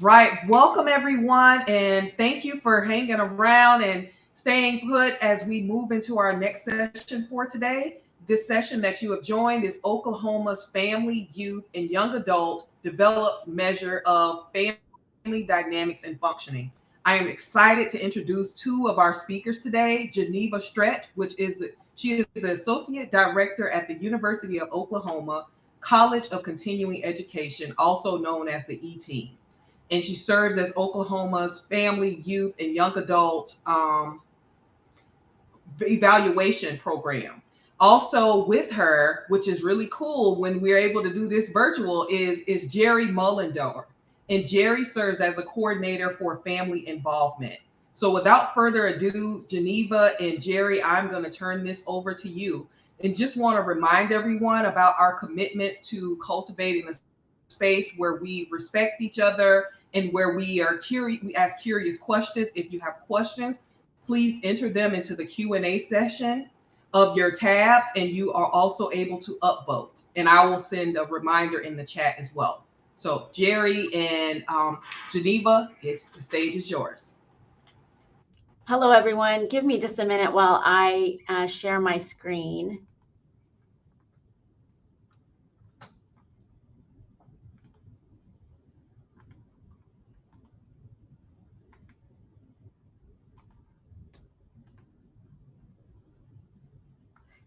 Right. Welcome, everyone, and thank you for hanging around and staying put as we move into our next session for today. This session that you have joined is Oklahoma's Family, Youth, and Young Adult Developed Measure of Family Dynamics and Functioning. I am excited to introduce two of our speakers today, Geneva Stretch, she is the Associate Director at the University of Oklahoma College of Continuing Education, also known as the E-Team, and she serves as Oklahoma's Family, Youth, and Young Adult evaluation program. Also with her, which is really cool when we're able to do this virtual, is Gerri Mullendore. And Gerri serves as a coordinator for family involvement. So without further ado, Geneva and Gerri, I'm going to turn this over to you. And just want to remind everyone about our commitments to cultivating a space where we respect each other and where we ask curious questions. If you have questions, please enter them into the Q&A session of your tabs, and you are also able to upvote. And I will send a reminder in the chat as well. So Gerri and Geneva, the stage is yours. Hello, everyone. Give me just a minute while I share my screen.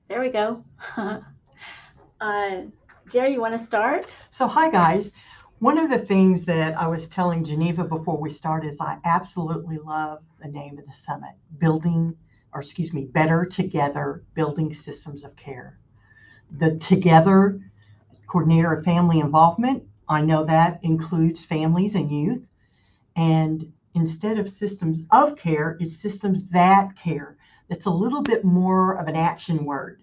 There we go. Gerri, you want to start? So hi, guys. One of the things that I was telling Geneva before we started is I absolutely love the name of the summit, Better Together, Building Systems of Care. The Together Coordinator of Family Involvement, I know that includes families and youth. And instead of systems of care, it's systems that care. That's a little bit more of an action word.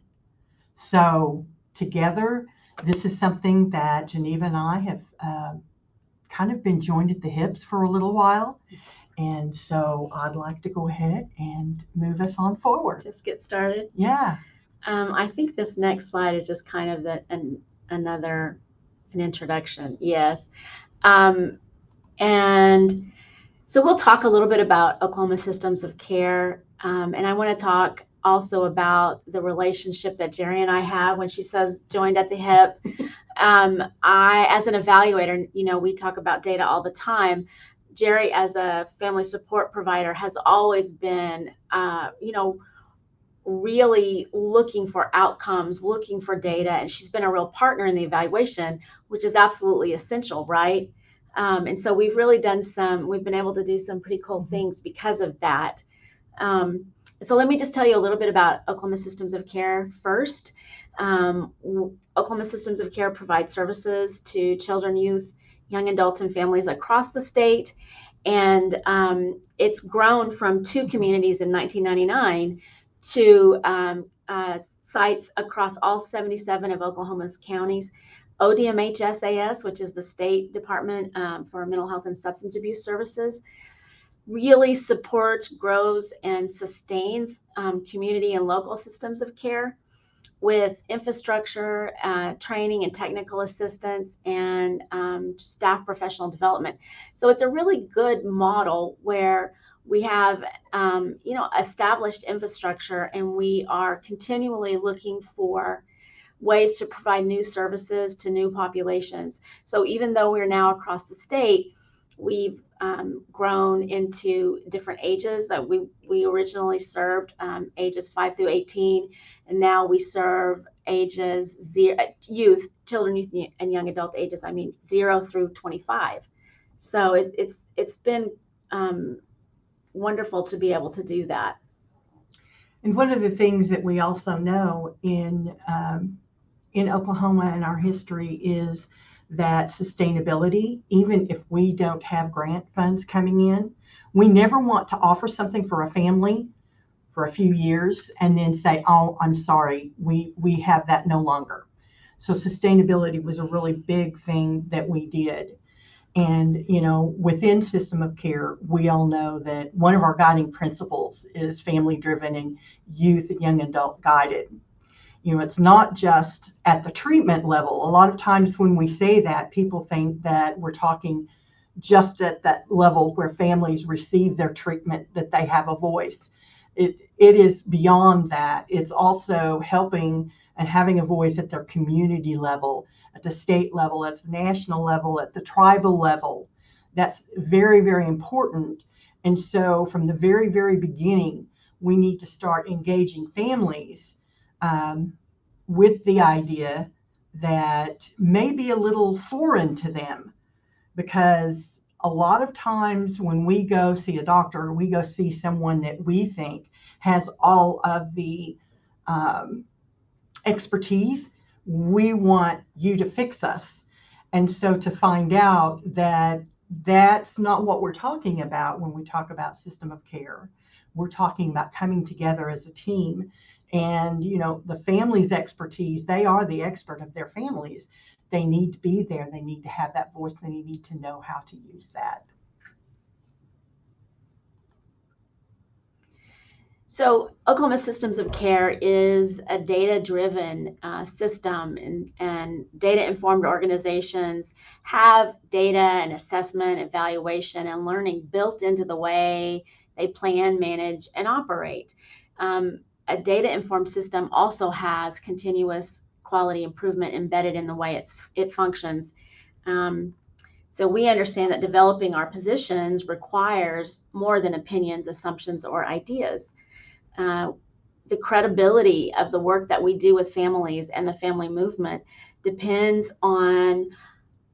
So together, this is something that Geneva and I have kind of been joined at the hips for a little while. And so I'd like to go ahead and move us on forward. Just get started. Yeah. I think this next slide is just kind of an introduction. Yes. And so we'll talk a little bit about Oklahoma Systems of Care. And I want to talk also about the relationship that Gerri and I have. When she says joined at the hip, I, as an evaluator, we talk about data all the time. Gerri, as a family support provider, has always been, really looking for outcomes, looking for data, and she's been a real partner in the evaluation, which is absolutely essential, right? And so we've really we've been able to do some pretty cool things because of that. So let me just tell you a little bit about Oklahoma Systems of Care first. Oklahoma Systems of Care provides services to children, youth, young adults, and families across the state. And it's grown from 2 communities in 1999 to sites across all 77 of Oklahoma's counties. ODMHSAS, which is the State Department for Mental Health and Substance Abuse Services, really supports, grows, and sustains community and local systems of care with infrastructure, training and technical assistance, and staff professional development. So it's a really good model where we have, established infrastructure, and we are continually looking for ways to provide new services to new populations. So even though we're now across the state, we've grown into different ages that we originally served, ages 5 through 18, and now we serve children, youth, and young adult ages, 0 through 25. So it's been wonderful to be able to do that. And one of the things that we also know in Oklahoma and our history is that sustainability, even if we don't have grant funds coming in, we never want to offer something for a family for a few years and then say, oh, I'm sorry, we have that no longer. So sustainability was a really big thing that we did. And, within system of care, we all know that one of our guiding principles is family driven and youth and young adult guided. It's not just at the treatment level. A lot of times when we say that, people think that we're talking just at that level where families receive their treatment that they have a voice. It is beyond that. It's also helping and having a voice at their community level, at the state level, at the national level, at the tribal level. That's very, very important. And so from the very, very beginning, we need to start engaging families with the idea that may be a little foreign to them, because a lot of times when we go see a doctor, we go see someone that we think has all of the expertise. We want you to fix us. And so to find out that that's not what we're talking about when we talk about system of care. We're talking about coming together as a team. And, the family's expertise, they are the expert of their families. They need to be there. They need to have that voice. They need to know how to use that. So Oklahoma Systems of Care is a data-driven system, and data-informed organizations have data and assessment, evaluation, and learning built into the way they plan, manage, and operate. A data-informed system also has continuous quality improvement embedded in the way it functions. So we understand that developing our positions requires more than opinions, assumptions, or ideas. The credibility of the work that we do with families and the family movement depends on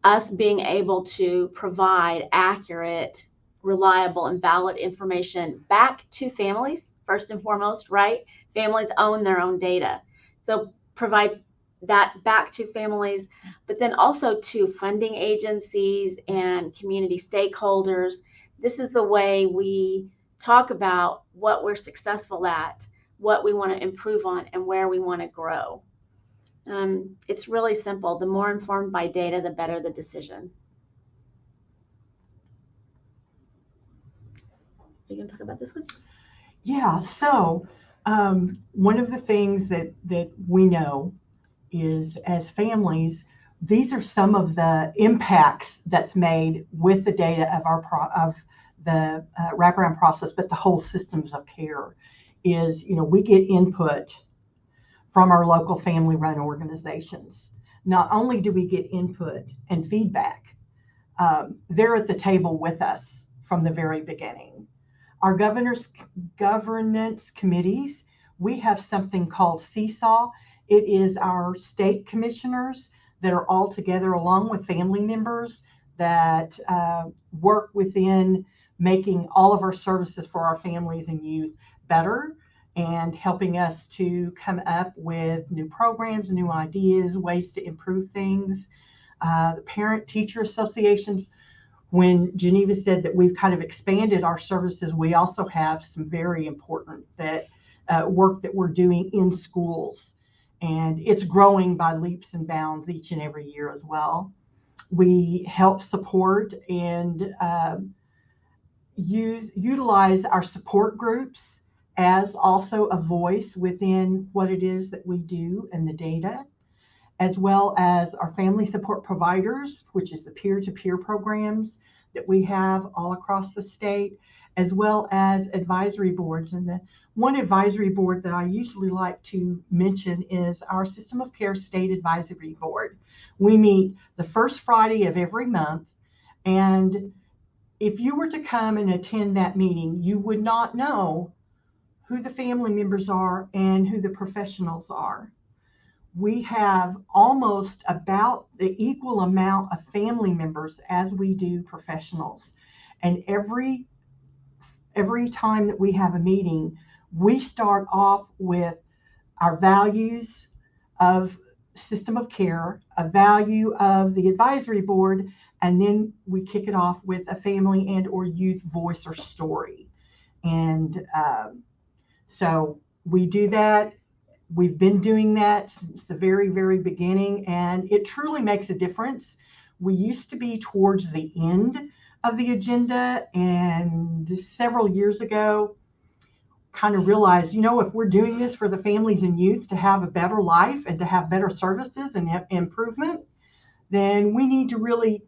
us being able to provide accurate, reliable, and valid information back to families, first and foremost, right? Families own their own data. So provide that back to families, but then also to funding agencies and community stakeholders. This is the way we talk about what we're successful at, what we want to improve on, and where we want to grow. It's really simple. The more informed by data, the better the decision. Are you going to talk about this one? Yeah, so one of the things that we know is, as families, these are some of the impacts that's made with the data of the wraparound process, but the whole systems of care is, we get input from our local family-run organizations. Not only do we get input and feedback, they're at the table with us from the very beginning. Our governance committees, we have something called Seesaw. It is our state commissioners that are all together along with family members that work within making all of our services for our families and youth better, and helping us to come up with new programs, new ideas, ways to improve things. The parent-teacher associations, when Geneva said that we've kind of expanded our services, we also have some very important work that we're doing in schools. And it's growing by leaps and bounds each and every year as well. We help support and utilize our support groups as also a voice within what it is that we do and the data, as well as our family support providers, which is the peer-to-peer programs that we have all across the state, as well as advisory boards. And the one advisory board that I usually like to mention is our System of Care State Advisory Board. We meet the first Friday of every month, and if you were to come and attend that meeting, you would not know who the family members are and who the professionals are. We have almost about the equal amount of family members as we do professionals. And every time that we have a meeting, we start off with our values of system of care, a value of the advisory board, and then we kick it off with a family and or youth voice or story. And so we do that. We've been doing that since the very, very beginning, and it truly makes a difference. We used to be towards the end of the agenda, and several years ago, kind of realized, if we're doing this for the families and youth to have a better life and to have better services and have improvement, then we need to really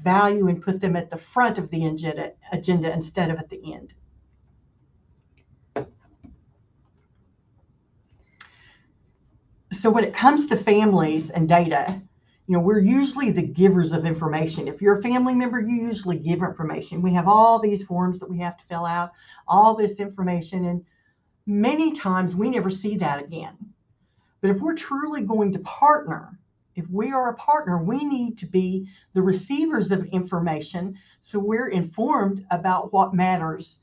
value and put them at the front of the agenda instead of at the end. So when it comes to families and data, we're usually the givers of information. If you're a family member, you usually give information. We have all these forms that we have to fill out, all this information, and many times we never see that again. But if we're truly going to partner, if we are a partner, we need to be the receivers of information so we're informed about what matters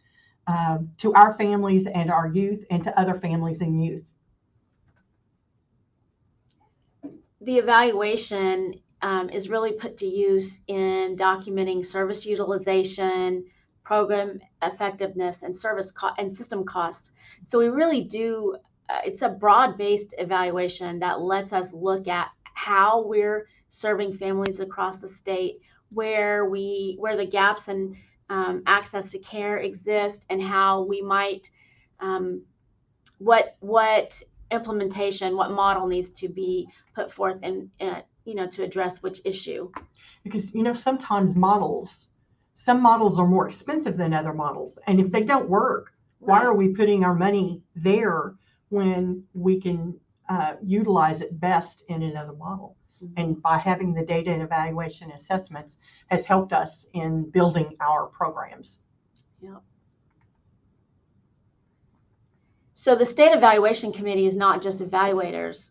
to our families and our youth and to other families and youth. The evaluation is really put to use in documenting service utilization, program effectiveness, and and system costs. So we really do, it's a broad-based evaluation that lets us look at how we're serving families across the state, where the gaps in access to care exist, and how we might, what implementation, what model needs to be put forth and to address which issue. Because sometimes some models are more expensive than other models, and if they don't work, why are we putting our money there when we can utilize it best in another model? Mm-hmm. And by having the data and evaluation assessments has helped us in building our programs. Yeah. So the State Evaluation Committee is not just evaluators.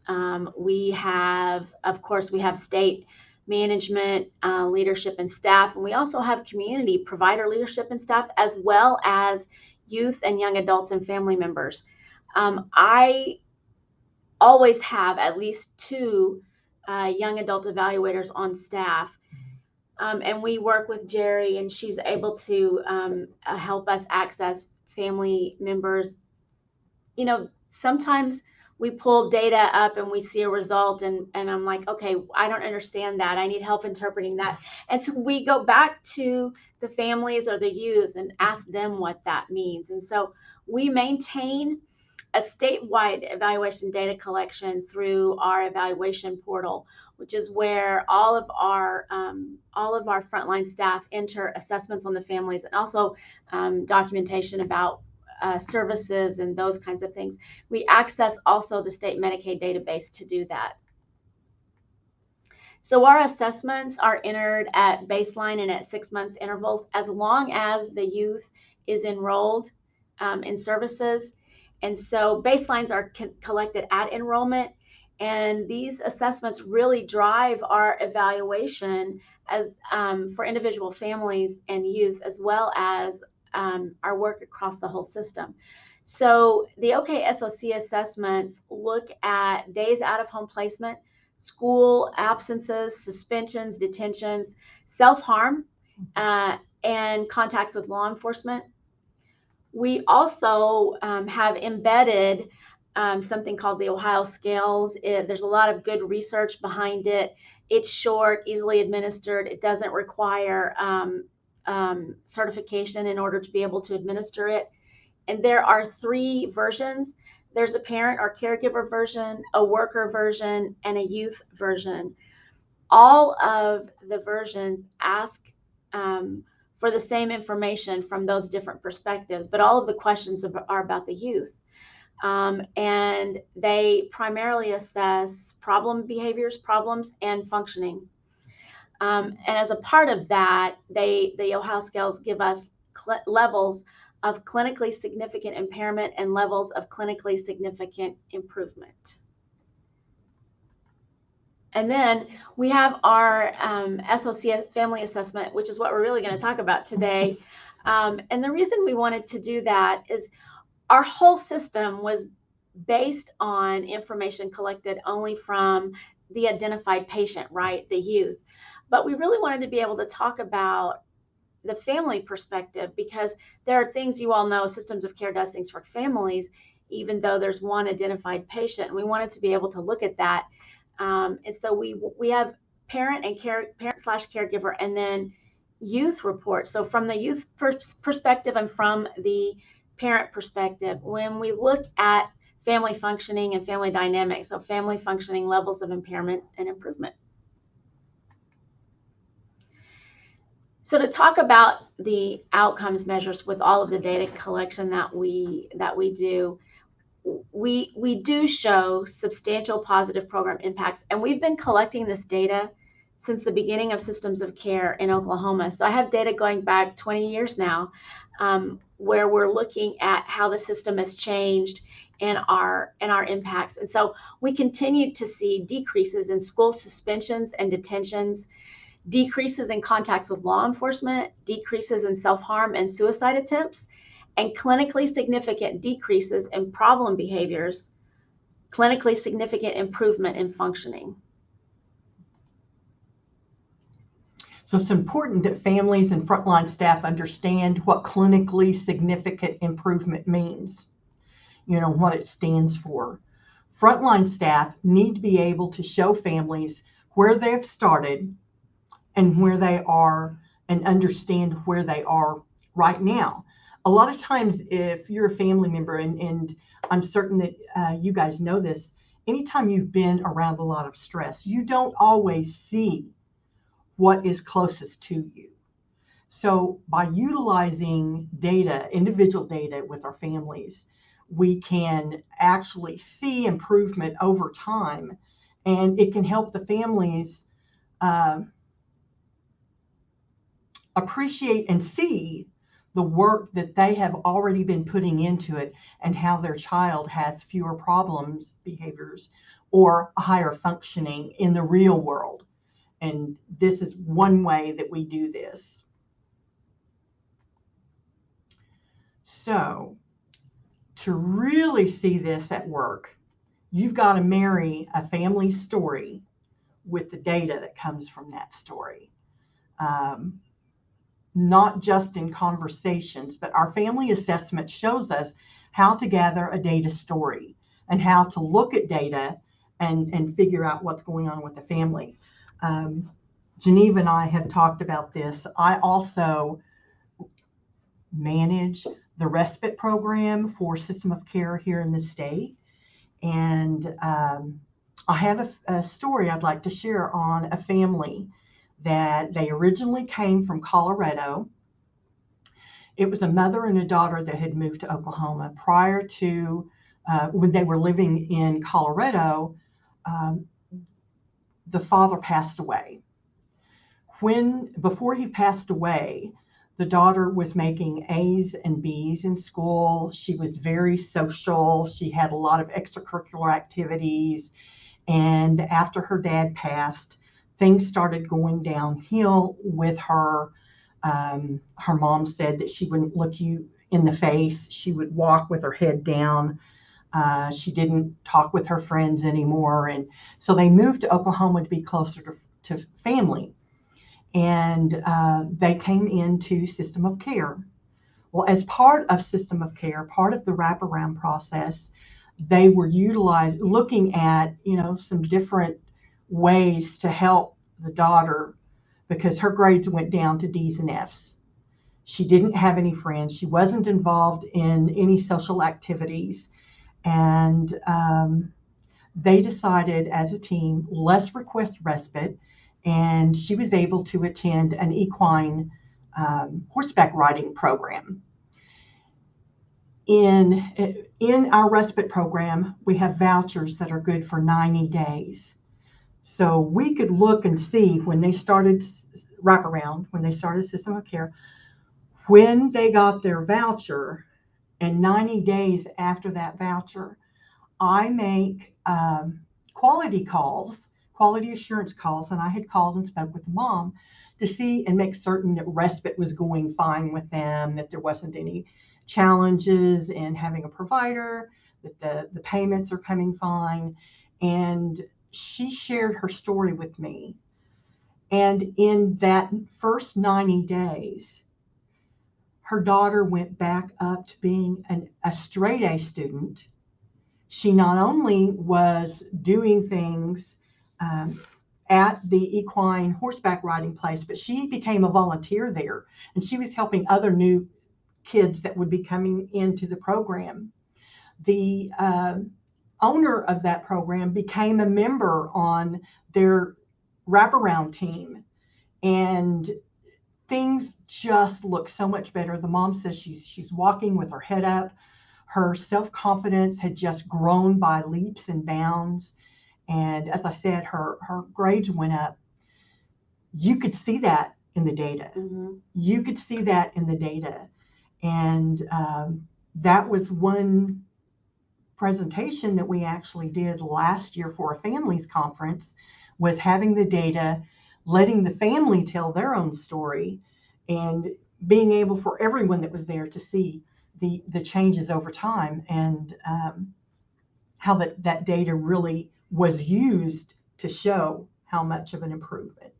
We have state management, leadership, and staff, and we also have community provider leadership and staff, as well as youth and young adults and family members. I always have at least 2 young adult evaluators on staff, and we work with Gerri, and she's able to help us access family members. Sometimes we pull data up and we see a result and I'm like, okay, I don't understand that. I need help interpreting that. And so we go back to the families or the youth and ask them what that means. And so we maintain a statewide evaluation data collection through our evaluation portal, which is where all of our frontline staff enter assessments on the families, and also documentation about services and those kinds of things. We access also the state Medicaid database to do that. So our assessments are entered at baseline and at 6 months intervals, as long as the youth is enrolled in services. And so baselines are collected at enrollment, and these assessments really drive our evaluation as for individual families and youth, as well as our work across the whole system. So the OKSOC assessments look at days out of home placement, school absences, suspensions, detentions, self-harm, and contacts with law enforcement. We also have embedded something called the Ohio Scales. There's a lot of good research behind it. It's short, easily administered. It doesn't require certification in order to be able to administer it. And there are 3 versions. There's a parent or caregiver version, a worker version, and a youth version. All of the versions ask for the same information from those different perspectives, but all of the questions are about the youth. And they primarily assess behaviors, problems, and functioning. And as a part of that, the Ohio Scales give us levels of clinically significant impairment and levels of clinically significant improvement. And then we have our SOC Family Assessment, which is what we're really going to talk about today. And the reason we wanted to do that is our whole system was based on information collected only from the identified patient, right, the youth. But we really wanted to be able to talk about the family perspective, because there are things, you all know, systems of care does things for families, even though there's one identified patient. And we wanted to be able to look at that. And so we have parent/caregiver, and then youth report. So from the youth perspective and from the parent perspective, when we look at family functioning and family dynamics, so family functioning, levels of impairment and improvement. So to talk about the outcomes measures with all of the data collection that we do, we do show substantial positive program impacts, and we've been collecting this data since the beginning of systems of care in Oklahoma. So I have data going back 20 years now, where we're looking at how the system has changed and our impacts. And so we continue to see decreases in school suspensions and detentions, decreases in contacts with law enforcement, decreases in self-harm and suicide attempts, and clinically significant decreases in problem behaviors, clinically significant improvement in functioning. So it's important that families and frontline staff understand what clinically significant improvement means, what it stands for. Frontline staff need to be able to show families where they've started and where they are, and understand where they are right now. A lot of times, if you're a family member, and I'm certain that you guys know this, anytime you've been around a lot of stress, you don't always see what is closest to you. So by utilizing data, individual data with our families, we can actually see improvement over time, and it can help the families appreciate and see the work that they have already been putting into it, and how their child has fewer problems, behaviors, or higher functioning in the real world. And this is one way that we do this. So to really see this at work, you've got to marry a family story with the data that comes from that story. Not just in conversations, but our family assessment shows us how to gather a data story and how to look at data and figure out what's going on with the family. Geneva and I have talked about this. I also manage the respite program for system of care here in the state. And I have a story I'd like to share on a family that they originally came from Colorado. It was a mother and a daughter that had moved to Oklahoma. Prior to when they were living in Colorado, the father passed away. Before he passed away, the daughter was making A's and B's in school. She was very social. She had a lot of extracurricular activities. And after her dad passed, things started going downhill with her. Her mom said that she wouldn't look you in the face. She would walk with her head down. She didn't talk with her friends anymore. And so they moved to Oklahoma to be closer to family. And they came into system of care. Well, as part of system of care, part of the wraparound process, they were looking at, some different ways to help the daughter, because her grades went down to D's and F's. She didn't have any friends. She wasn't involved in any social activities. And they decided as a team, let's request respite. And she was able to attend an equine horseback riding program. In our respite program, we have vouchers that are good for 90 days. So we could look and see when they started wraparound, when they started system of care, when they got their voucher, and 90 days after that voucher, I make quality assurance calls, and I had called and spoke with the mom to see and make certain that respite was going fine with them, that there wasn't any challenges in having a provider, that the payments are coming fine. And she shared her story with me. And in that first 90 days, her daughter went back up to being a straight A student. She not only was doing things at the equine horseback riding place, but she became a volunteer there, and she was helping other new kids that would be coming into the program. The owner of that program became a member on their wraparound team, and things just look so much better. The mom says she's walking with her head up. Her self-confidence had just grown by leaps and bounds. And as I said, her grades went up. You could see that in the data. Mm-hmm. You could see that in the data. And that was one presentation that we actually did last year for a families conference, was having the data, letting the family tell their own story, and being able for everyone that was there to see the changes over time, and how that data really was used to show how much of an improvement.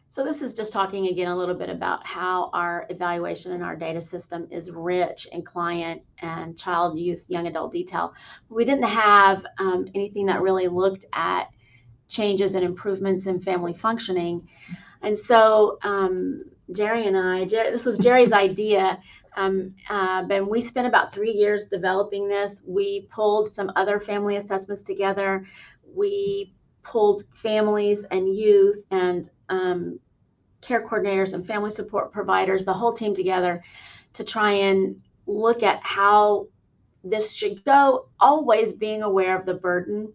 So this is just talking again a little bit about how our evaluation and our data system is rich in client and child, youth, young adult detail. We didn't have anything that really looked at changes and improvements in family functioning. And so Gerri and I, this was Gerri's idea, and we spent about 3 years developing this. We pulled some other family assessments together. We pulled families and youth and care coordinators and family support providers, the whole team together, to try and look at how this should go, always being aware of the burden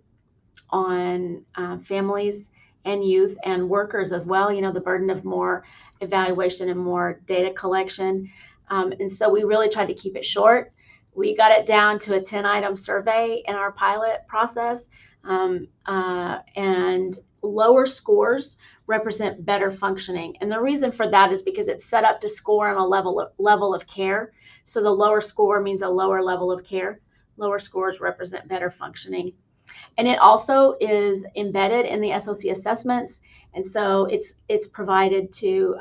on families and youth and workers as well, the burden of more evaluation and more data collection. And so we really tried to keep it short. We got it down to a 10-item survey in our pilot process, and lower scores represent better functioning. And the reason for that is because it's set up to score on a level of care. So the lower score means a lower level of care. Lower scores represent better functioning. And it also is embedded in the SOC assessments. And so it's provided to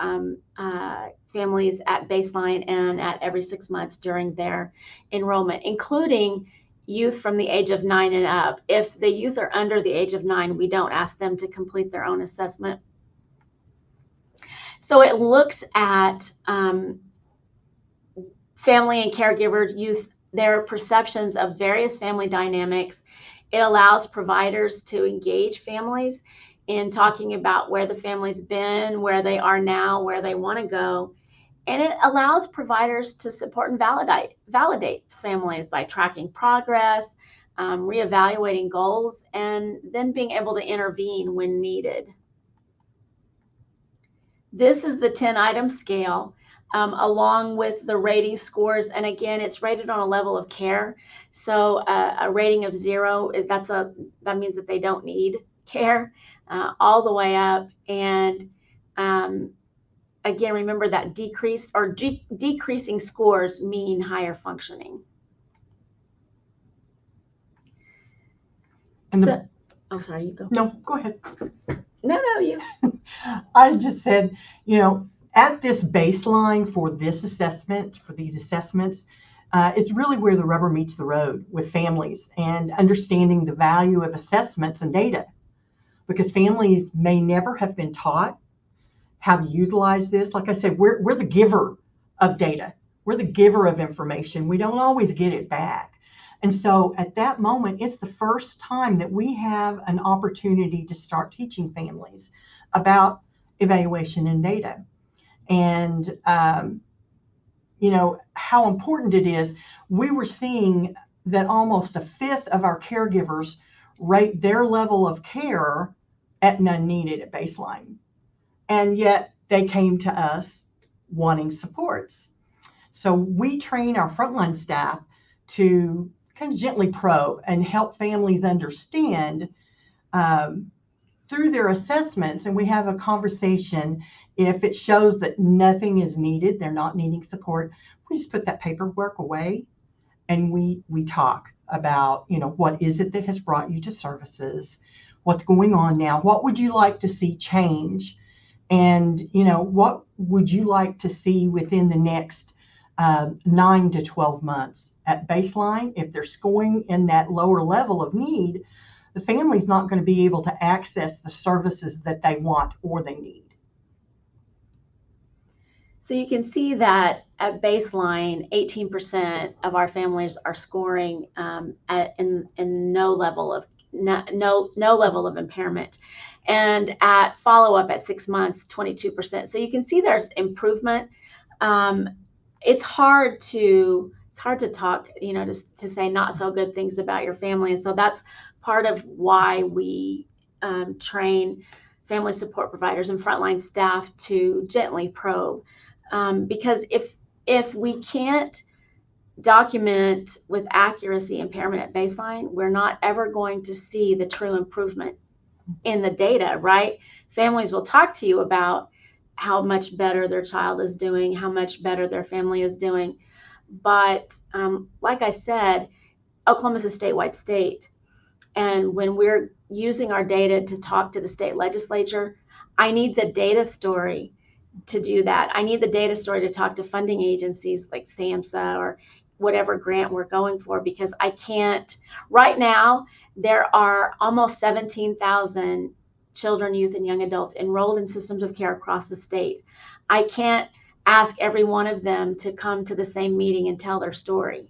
families at baseline and at every 6 months during their enrollment, including youth from the age of 9 and up. If the youth are under the age of 9, we don't ask them to complete their own assessment. So it looks at family and caregiver youth, their perceptions of various family dynamics. It allows providers to engage families in talking about where the family's been, where they are now, where they want to go. And it allows providers to support and validate families by tracking progress, reevaluating goals, and then being able to intervene when needed. This is the 10-item scale, along with the rating scores. And again, it's rated on a level of care. So a rating of 0, that means that they don't need care, all the way up. And again, remember that decreasing scores mean higher functioning. And oh, sorry, you go. No, go ahead. No, you. I just said, at this baseline for this assessment, for these assessments, it's really where the rubber meets the road with families and understanding the value of assessments and data, because families may never have been taught how to utilize this. Like I said, we're the giver of data. We're the giver of information. We don't always get it back. And so at that moment, it's the first time that we have an opportunity to start teaching families about evaluation and data. And, how important it is. We were seeing that almost a fifth of our caregivers rate their level of care at none needed at baseline. And yet they came to us wanting supports. So we train our frontline staff to kind of gently probe and help families understand through their assessments. And we have a conversation. If it shows that nothing is needed, they're not needing support, we just put that paperwork away and we talk about, what is it that has brought you to services? What's going on now? What would you like to see change? And, what would you like to see within the next 9 to 12 months at baseline? If they're scoring in that lower level of need, the family's not going to be able to access the services that they want or they need. So you can see that at baseline, 18% of our families are scoring in no level of impairment. And at follow-up at 6 months, 22%. So you can see there's improvement. It's hard to talk, to say not so good things about your family. And so that's part of why we train family support providers and frontline staff to gently probe. Because if we can't document with accuracy impairment at baseline, we're not ever going to see the true improvement in the data, right? Families will talk to you about how much better their child is doing, how much better their family is doing. But like I said, Oklahoma is a statewide state. And when we're using our data to talk to the state legislature, I need the data story to do that. I need the data story to talk to funding agencies like SAMHSA or whatever grant we're going for, because I can't. Right now, there are almost 17,000 children, youth, and young adults enrolled in systems of care across the state. I can't ask every one of them to come to the same meeting and tell their story.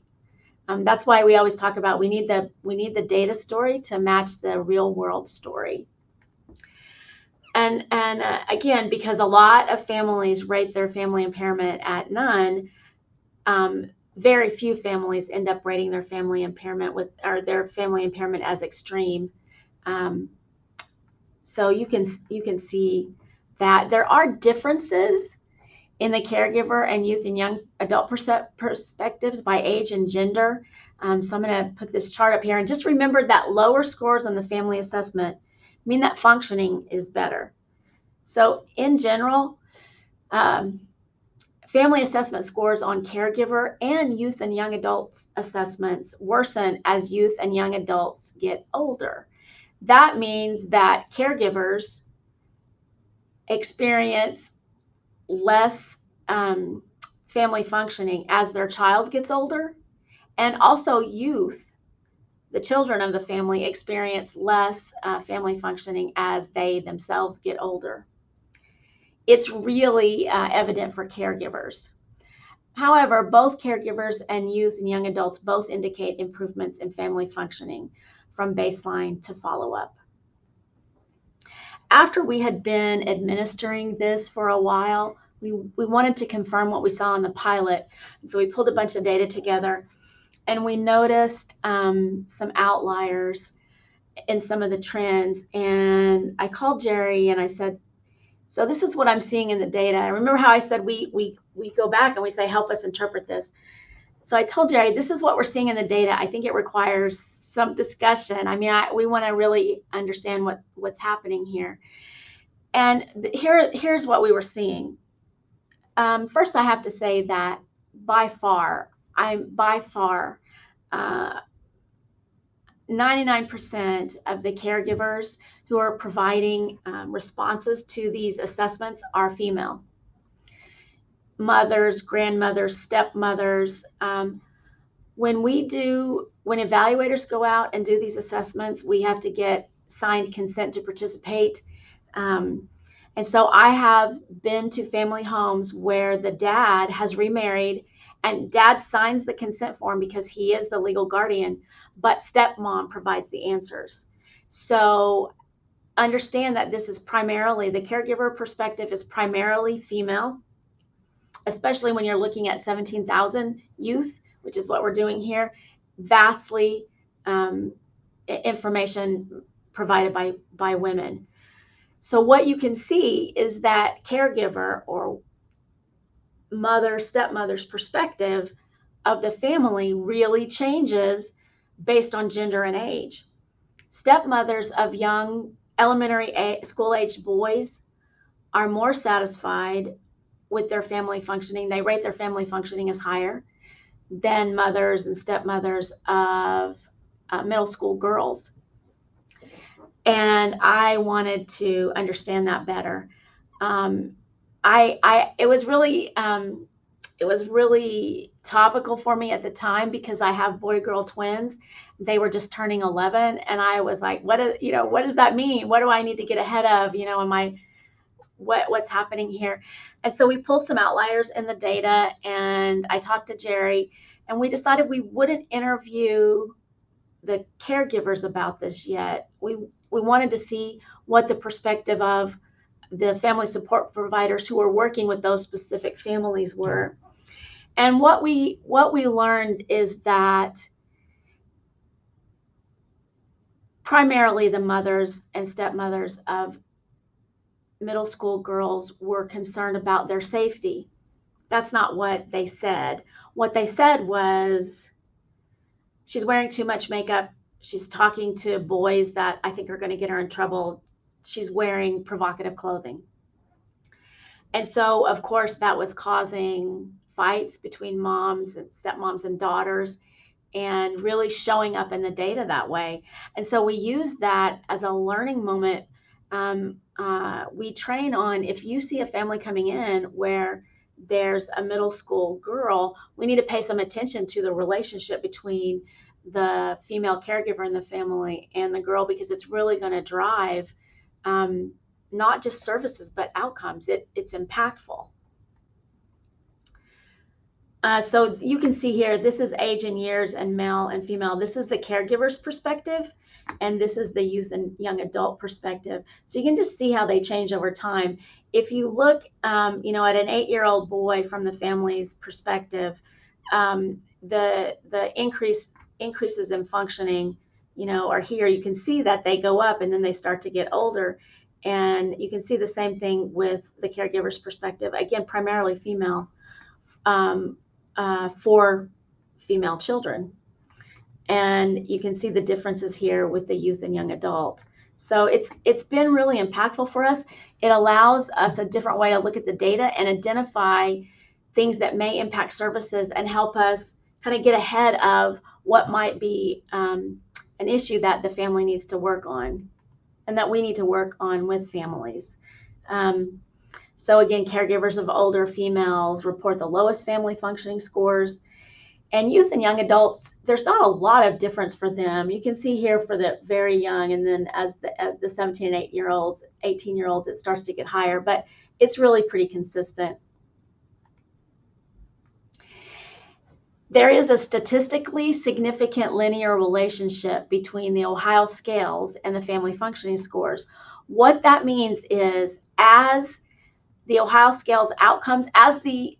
That's why we always talk about we need the data story to match the real world story. And again, because a lot of families rate their family impairment at none, very few families end up rating their family impairment as extreme. So you can see that there are differences in the caregiver and youth and young adult perspectives by age and gender. So I'm going to put this chart up here, and just remember that lower scores on the family assessment mean that functioning is better. So in general, family assessment scores on caregiver and youth and young adults assessments worsen as youth and young adults get older. That means that caregivers experience less family functioning as their child gets older, and also youth, the children of the family, experience less family functioning as they themselves get older. It's really evident for caregivers. However, both caregivers and youth and young adults both indicate improvements in family functioning from baseline to follow-up. After we had been administering this for a while, we wanted to confirm what we saw in the pilot. So we pulled a bunch of data together, and we noticed some outliers in some of the trends. And I called Gerri and I said, so this is what I'm seeing in the data. I remember how I said we go back and we say, help us interpret this. So I told Gerri, this is what we're seeing in the data. I think it requires some discussion. I mean, we want to really understand what's happening here. And here's what we were seeing. First, I have to say that by far, 99% of the caregivers who are providing responses to these assessments are female. Mothers, grandmothers, stepmothers. When evaluators go out and do these assessments, we have to get signed consent to participate. And so I have been to family homes where the dad has remarried, and dad signs the consent form because he is the legal guardian, but stepmom provides the answers. So understand that this is primarily, the caregiver perspective is primarily female, especially when you're looking at 17,000 youth, which is what we're doing here. Vastly information provided by women. So what you can see is that caregiver or stepmother's perspective of the family really changes based on gender and age. Stepmothers of young elementary school-aged boys are more satisfied with their family functioning. They rate their family functioning as higher than mothers and stepmothers of middle school girls. And I wanted to understand that better. It was really topical for me at the time because I have boy-girl twins. They were just turning 11, and I was like, what does that mean? What do I need to get ahead of? What's happening here? And so we pulled some outliers in the data, and I talked to Gerri, and we decided we wouldn't interview the caregivers about this yet. We wanted to see what the perspective of the family support providers who are working with those specific families were. And what we learned is that primarily the mothers and stepmothers of middle school girls were concerned about their safety. That's not what they said. What they said was, she's wearing too much makeup. She's talking to boys that I think are going to get her in trouble. She's wearing provocative clothing. And so, of course, that was causing fights between moms and stepmoms and daughters, and really showing up in the data that way. And so we use that as a learning moment. We train on, if you see a family coming in where there's a middle school girl, we need to pay some attention to the relationship between the female caregiver in the family and the girl, because it's really going to drive not just services, but outcomes. It's impactful. So you can see here, this is age and years and male and female. This is the caregiver's perspective, and this is the youth and young adult perspective. So you can just see how they change over time. If you look, at an 8-year-old boy from the family's perspective, the increases in functioning, are here. You can see that they go up and then they start to get older. And you can see the same thing with the caregiver's perspective. Again, primarily female, for female children. And you can see the differences here with the youth and young adult. So it's been really impactful for us. It allows us a different way to look at the data and identify things that may impact services and help us kind of get ahead of what might be an issue that the family needs to work on, and that we need to work on with families. So again, caregivers of older females report the lowest family functioning scores. And youth and young adults, there's not a lot of difference for them. You can see here for the very young, and then as the 17 and 8-year-olds, 18-year-olds, it starts to get higher, but it's really pretty consistent. There is a statistically significant linear relationship between the Ohio scales and the family functioning scores. What that means is, as the Ohio scales outcomes, as the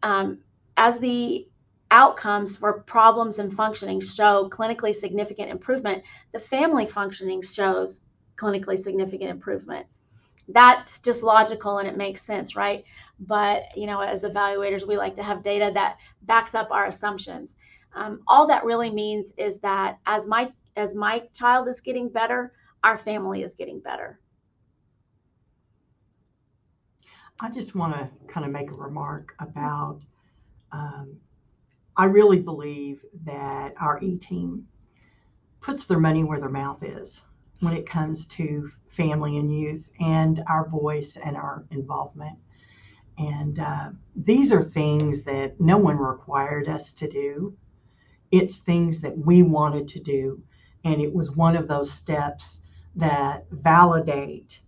outcomes for problems in functioning show clinically significant improvement, the family functioning shows clinically significant improvement. That's just logical and it makes sense, right? But, as evaluators, we like to have data that backs up our assumptions. All that really means is that as my child is getting better, our family is getting better. I just want to kind of make a remark about, I really believe that our E-team puts their money where their mouth is when it comes to family and youth and our voice and our involvement. And these are things that no one required us to do. It's things that we wanted to do. And it was one of those steps that validate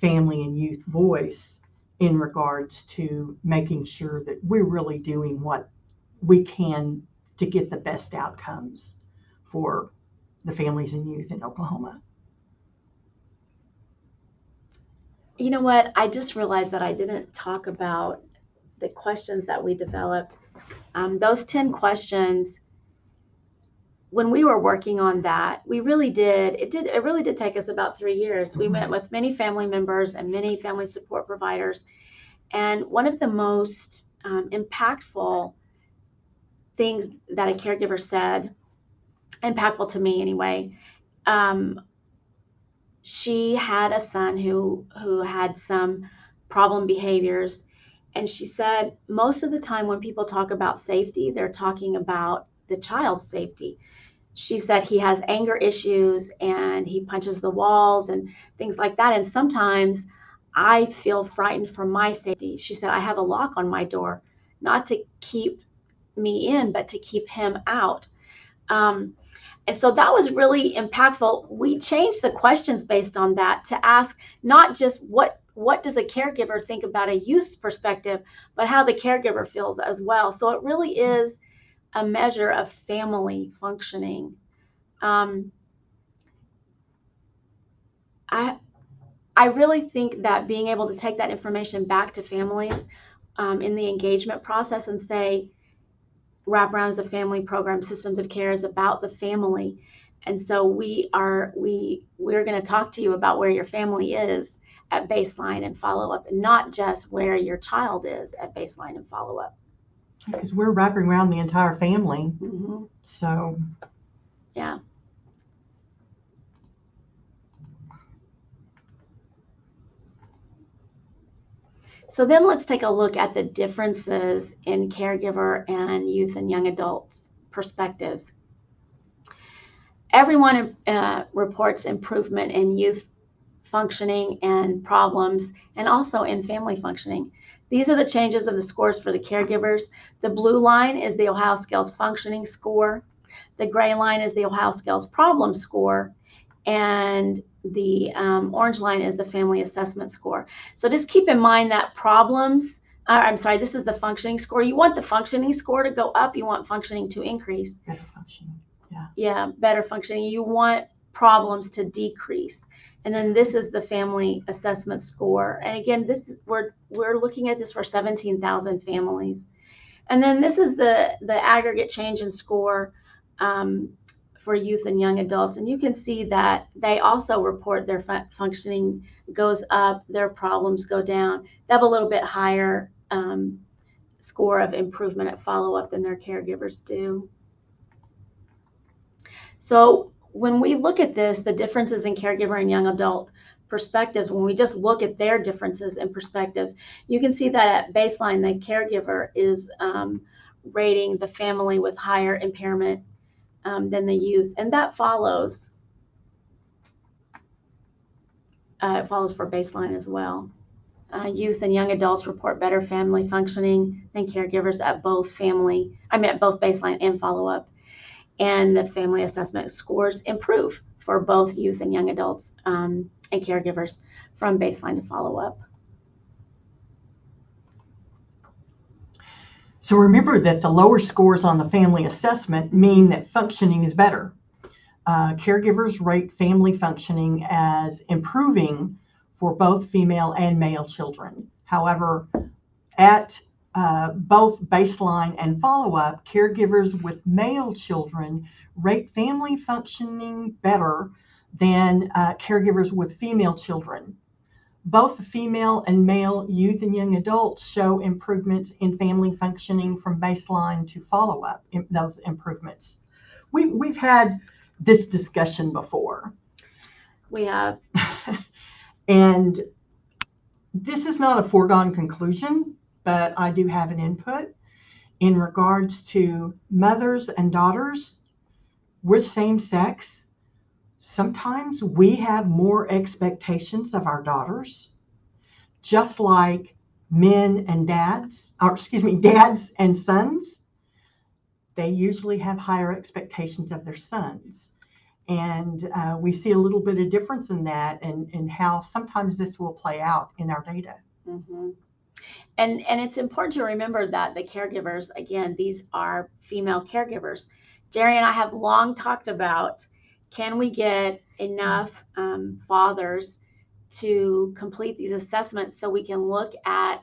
family and youth voice in regards to making sure that we're really doing what we can to get the best outcomes for the families and youth in Oklahoma. You know what? I just realized that I didn't talk about the questions that we developed. Those 10 questions, when we were working on that, it really did take us about 3 years. We met with many family members and many family support providers. And one of the most impactful things that a caregiver said, impactful to me anyway, she had a son who had some problem behaviors. And she said, most of the time when people talk about safety, they're talking about the child's safety. She said he has anger issues and he punches the walls and things like that. And sometimes I feel frightened for my safety. She said, I have a lock on my door, not to keep me in, but to keep him out. And so that was really impactful. We changed the questions based on that to ask not just what does a caregiver think about a youth's perspective, but how the caregiver feels as well. So it really is a measure of family functioning. I I really think that being able to take that information back to families in the engagement process and say, wraparound as a family program, systems of care is about the family. And so we're going to talk to you about where your family is at baseline and follow up, and not just where your child is at baseline and follow up. Because we're wrapping around the entire family. Mm-hmm. So, yeah. So then let's take a look at the differences in caregiver and youth and young adults perspectives. Everyone reports improvement in youth functioning and problems, and also in family functioning. These are the changes of the scores for the caregivers. The blue line is the Ohio Scales functioning score. The gray line is the Ohio Scales problem score. And the orange line is the family assessment score. So just keep in mind that this is the functioning score. You want the functioning score to go up. You want functioning to increase. better functioning. Yeah. Yeah, better functioning. You want problems to decrease. And then this is the family assessment score. And again, we're looking at this for 17,000 families. And then this is the aggregate change in score for youth and young adults. And you can see that they also report their functioning goes up, their problems go down. They have a little bit higher score of improvement at follow-up than their caregivers do. So when we look at this, the differences in caregiver and young adult perspectives, when we just look at their differences in perspectives, you can see that at baseline, the caregiver is rating the family with higher impairment than the youth, and that follows. It follows for baseline as well. Youth and young adults report better family functioning than caregivers at both baseline and follow-up. And the family assessment scores improve for both youth and young adults and caregivers from baseline to follow-up. So remember that the lower scores on the family assessment mean that functioning is better. Caregivers rate family functioning as improving for both female and male children. However, at both baseline and follow-up, caregivers with male children rate family functioning better than caregivers with female children. Both the female and male youth and young adults show improvements in family functioning from baseline to follow-up, those improvements. We've had this discussion before. We have. And this is not a foregone conclusion, but I do have an input in regards to mothers and daughters with same sex. Sometimes we have more expectations of our daughters, just like dads and sons. They usually have higher expectations of their sons. And we see a little bit of difference in that and how sometimes this will play out in our data. Mm-hmm. And it's important to remember that the caregivers, again, these are female caregivers. Gerri and I have long talked about, can we get enough fathers to complete these assessments so we can look at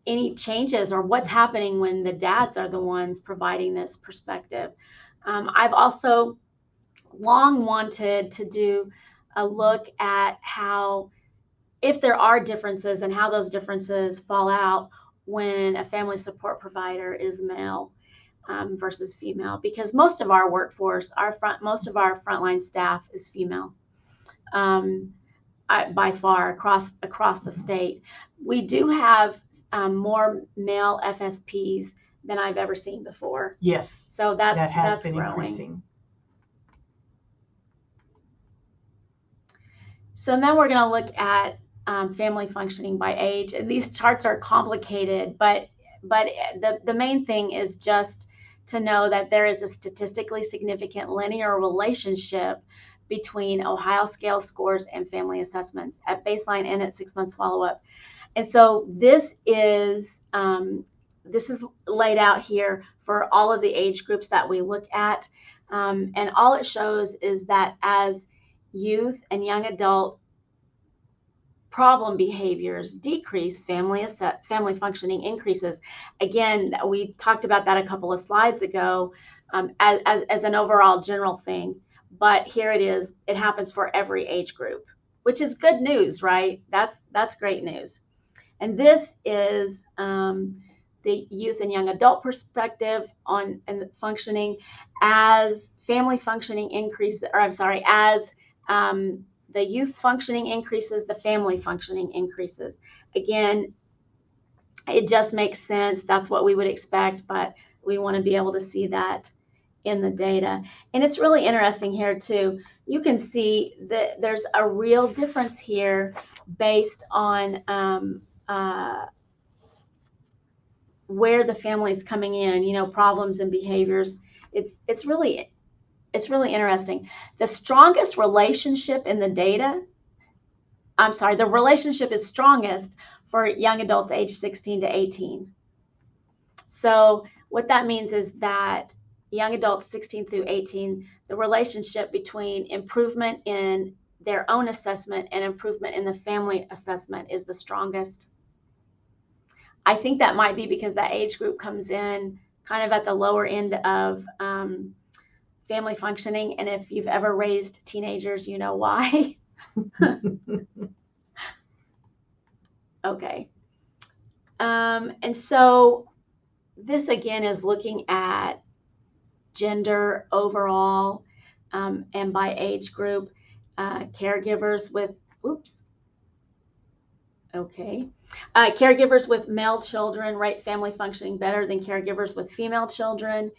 any changes or what's happening when the dads are the ones providing this perspective. I've also long wanted to do a look at how, if there are differences and how those differences fall out when a family support provider is male versus female, because most of our workforce, most of our frontline staff is female. By far across the state. We do have more male FSPs than I've ever seen before. Yes. So that's been growing. Increasing. So then we're going to look at family functioning by age. These charts are complicated, but the main thing is just to know that there is a statistically significant linear relationship between Ohio scale scores and family assessments at baseline and at 6 months follow-up. And so this is laid out here for all of the age groups that we look at. And all it shows is that as youth and young adult problem behaviors decrease, family functioning increases. Again, we talked about that a couple of slides ago as an overall general thing, but here it is. It happens for every age group, which is good news, right? That's great news. And this is the youth and young adult perspective on and functioning. As family functioning increases, or I'm sorry, as the youth functioning increases, the family functioning increases. Again, it just makes sense. That's what we would expect, but we want to be able to see that in the data. And it's really interesting here too. You can see that there's a real difference here based on where the family is coming in, you know, problems and behaviors. It's really interesting. The strongest relationship in the data, the relationship is strongest for young adults age 16 to 18. So what that means is that young adults 16 through 18, the relationship between improvement in their own assessment and improvement in the family assessment is the strongest. I think that might be because that age group comes in kind of at the lower end of family functioning. And if you've ever raised teenagers, you know why. Okay. And so this again is looking at gender overall and by age group, caregivers with, caregivers with male children rate family functioning better than caregivers with female children.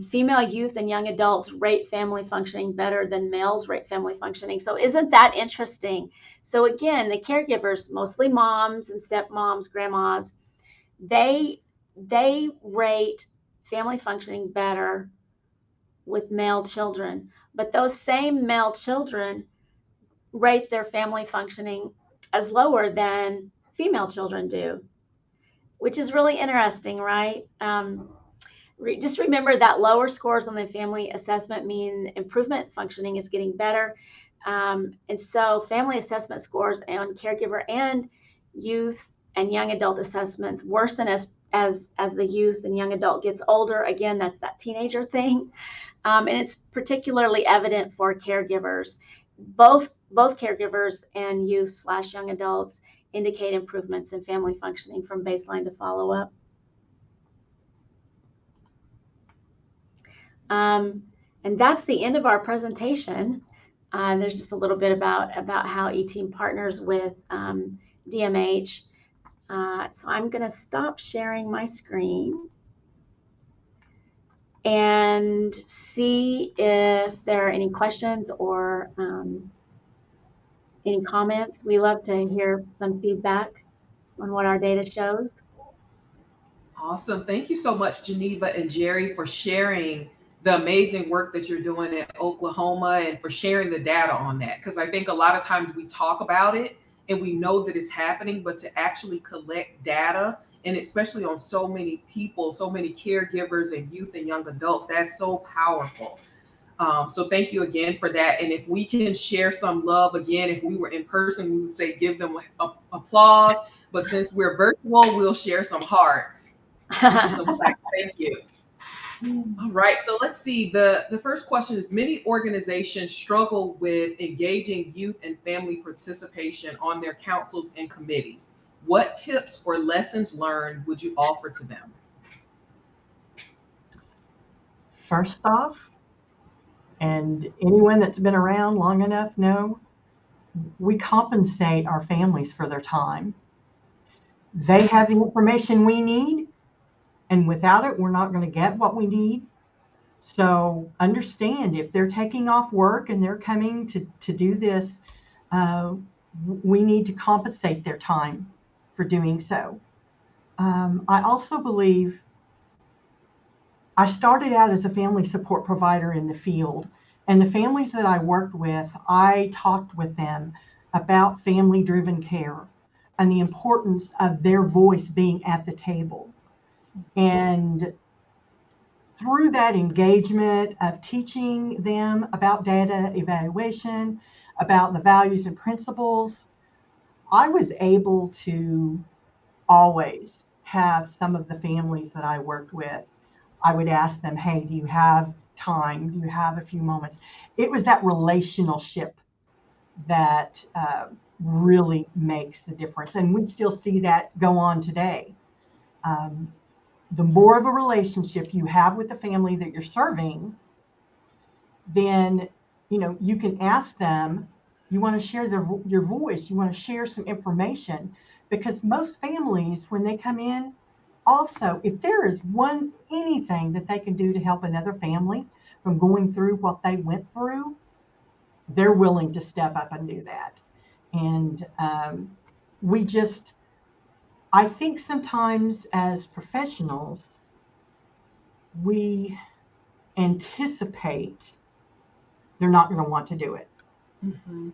Female youth and young adults rate family functioning better than males rate family functioning. So isn't that interesting? So again, the caregivers, mostly moms and stepmoms, grandmas, they rate family functioning better with male children, but those same male children rate their family functioning as lower than female children do, which is really interesting, right? Just remember that lower scores on the family assessment mean improvement functioning is getting better. And so family assessment scores on caregiver and youth and young adult assessments worsen as the youth and young adult gets older. Again, that's that teenager thing. And it's particularly evident for caregivers. Both caregivers and youth/young adults indicate improvements in family functioning from baseline to follow-up. And that's the end of our presentation. There's just a little bit about how eTeam partners with DMH. So I'm going to stop sharing my screen and see if there are any questions or any comments. We love to hear some feedback on what our data shows. Awesome. Thank you so much, Geneva and Gerri, for sharing the amazing work that you're doing in Oklahoma and for sharing the data on that. Because I think a lot of times we talk about it and we know that it's happening, but to actually collect data, and especially on so many people, so many caregivers and youth and young adults, that's so powerful. So thank you again for that. And if we can share some love again, if we were in person, we would say give them applause. But since we're virtual, we'll share some hearts. So thank you. All right, so let's see. The first question is, many organizations struggle with engaging youth and family participation on their councils and committees. What tips or lessons learned would you offer to them? First off, and anyone that's been around long enough know, we compensate our families for their time. They have the information we need, and without it, we're not going to get what we need. So understand, if they're taking off work and they're coming to do this, we need to compensate their time for doing so. I also believe, I started out as a family support provider in the field, and the families that I worked with, I talked with them about family-driven care and the importance of their voice being at the table. And through that engagement of teaching them about data evaluation, about the values and principles, I was able to always have some of the families that I worked with, I would ask them, hey, do you have time? Do you have a few moments? It was that relationship that really makes the difference. And we still see that go on today. The more of a relationship you have with the family that you're serving, then you can ask them, you want to share your voice, you want to share some information, because most families, when they come in, also, if there is anything that they can do to help another family from going through what they went through, they're willing to step up and do that. And I think sometimes as professionals, we anticipate they're not going to want to do it. Mm-hmm.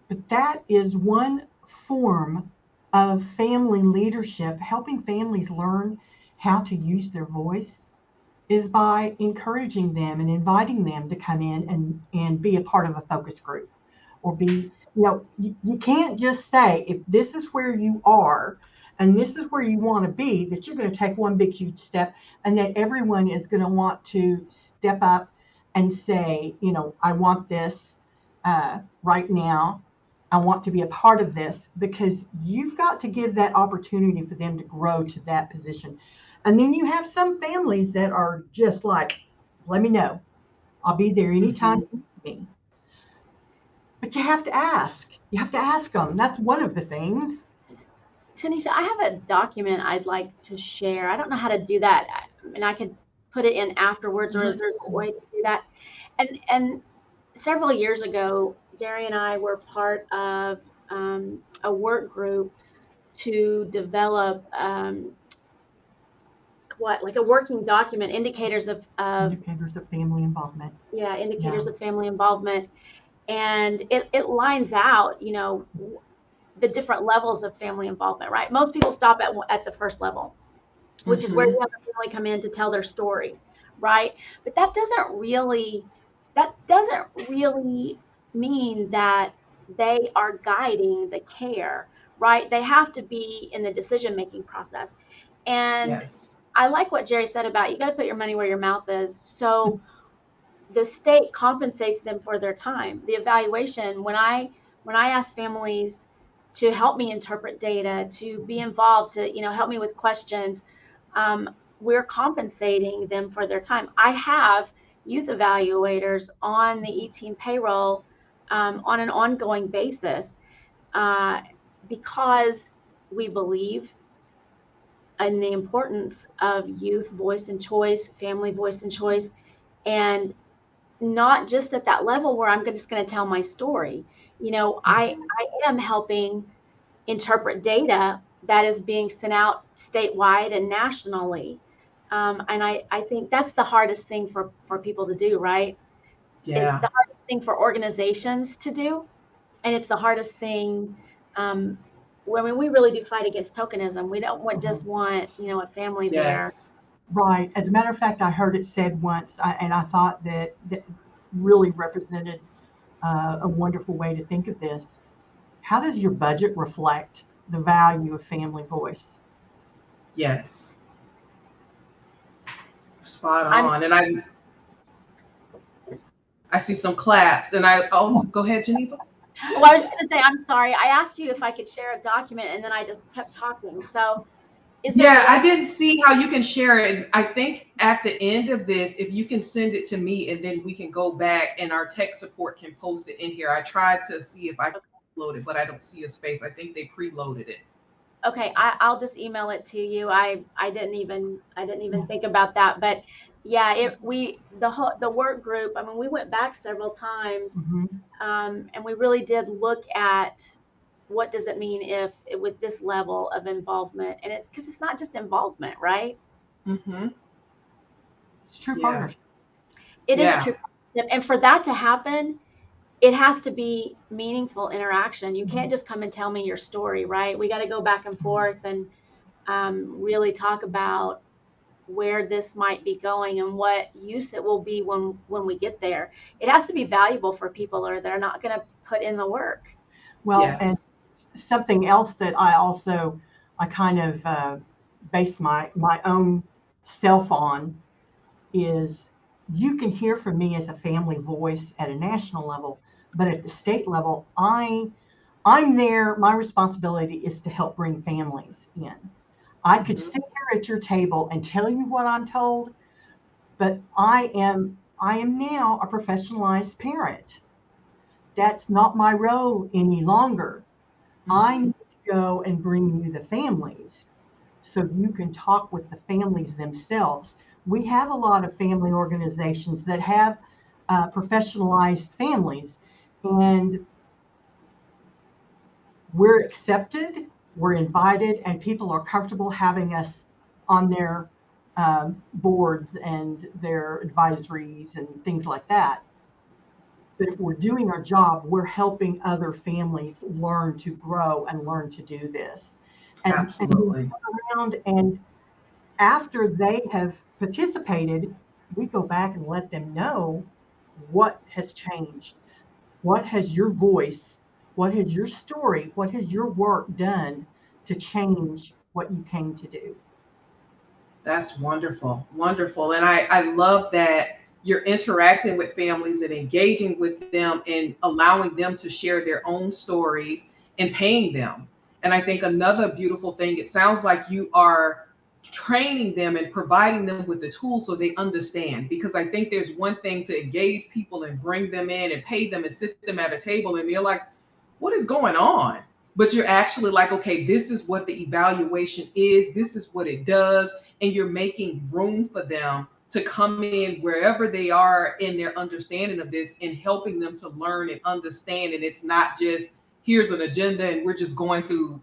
But that is one form of family leadership, helping families learn how to use their voice, is by encouraging them and inviting them to come in and be a part of a focus group, or you can't just say, if this is where you are and this is where you want to be, that you're going to take one big huge step and that everyone is going to want to step up and say, I want this right now. I want to be a part of this, because you've got to give that opportunity for them to grow to that position. And then you have some families that are just like, let me know. I'll be there anytime you need me. But you have to ask. You have to ask them. That's one of the things. Tanisha, I have a document I'd like to share. I don't know how to do that. I could put it in afterwards, or is there a way to do that? And several years ago, Gerri and I were part of a work group to develop like a working document, indicators of family involvement. Yeah, indicators of family involvement. And it lines out, the different levels of family involvement, right? Most people stop at the first level, which is where you have a family come in to tell their story, right? But that doesn't really mean that they are guiding the care, right? They have to be in the decision-making process. And Yes. I like what Gerri said about, you got to put your money where your mouth is. So the state compensates them for their time. The evaluation, when I ask families to help me interpret data, to be involved, to help me with questions, we're compensating them for their time. I have youth evaluators on the e-team payroll on an ongoing basis because we believe in the importance of youth voice and choice, family voice and choice, and not just at that level where I'm just going to tell my story. I am helping interpret data that is being sent out statewide and nationally. And I think that's the hardest thing for people to do, right? Yeah. It's the hardest thing for organizations to do. And it's the hardest thing. When we really do fight against tokenism. We don't just want, a family there. Right. As a matter of fact, I heard it said once, and I thought that really represented a wonderful way to think of this. How does your budget reflect the value of family voice? Yes. Spot on. And I see some claps, and go ahead, Geneva. Well, I was just going to say, I'm sorry. I asked you if I could share a document, and then I just kept talking. So I didn't see how you can share it. I think at the end of this, if you can send it to me, and then we can go back and our tech support can post it in here. I tried to see if I could load it, but I don't see a space. I think they preloaded it. Okay, I'll just email it to you. I didn't even think about that, but yeah, the work group. We went back several times, and we really did look at what does it mean if with this level of involvement, and because it's not just involvement, right? Mm-hmm. It's true partnership. It is a true partnership, and for that to happen, it has to be meaningful interaction. You can't just come and tell me your story, right? We got to go back and forth and really talk about where this might be going and what use it will be when we get there. It has to be valuable for people, or they're not going to put in the work. Well, something else that I kind of base my own self on is you can hear from me as a family voice at a national level, but at the state level, I'm there. My responsibility is to help bring families in. I could sit here at your table and tell you what I'm told, but I am now a professionalized parent. That's not my role any longer. I need to go and bring you the families so you can talk with the families themselves. We have a lot of family organizations that have professionalized families, and we're accepted, we're invited, and people are comfortable having us on their boards and their advisories and things like that. But if we're doing our job, we're helping other families learn to grow and learn to do this. And we Absolutely. go around, and after they have participated, we go back and let them know what has changed. What has your voice, what has your story, what has your work done to change what you came to do? That's wonderful. Wonderful. And I love that you're interacting with families and engaging with them and allowing them to share their own stories and paying them. And I think another beautiful thing, it sounds like you are training them and providing them with the tools so they understand. Because I think there's one thing to engage people and bring them in and pay them and sit them at a table and they're like, what is going on? But you're actually like, okay, this is what the evaluation is, this is what it does, and you're making room for them to come in wherever they are in their understanding of this and helping them to learn and understand. And it's not just here's an agenda and we're just going through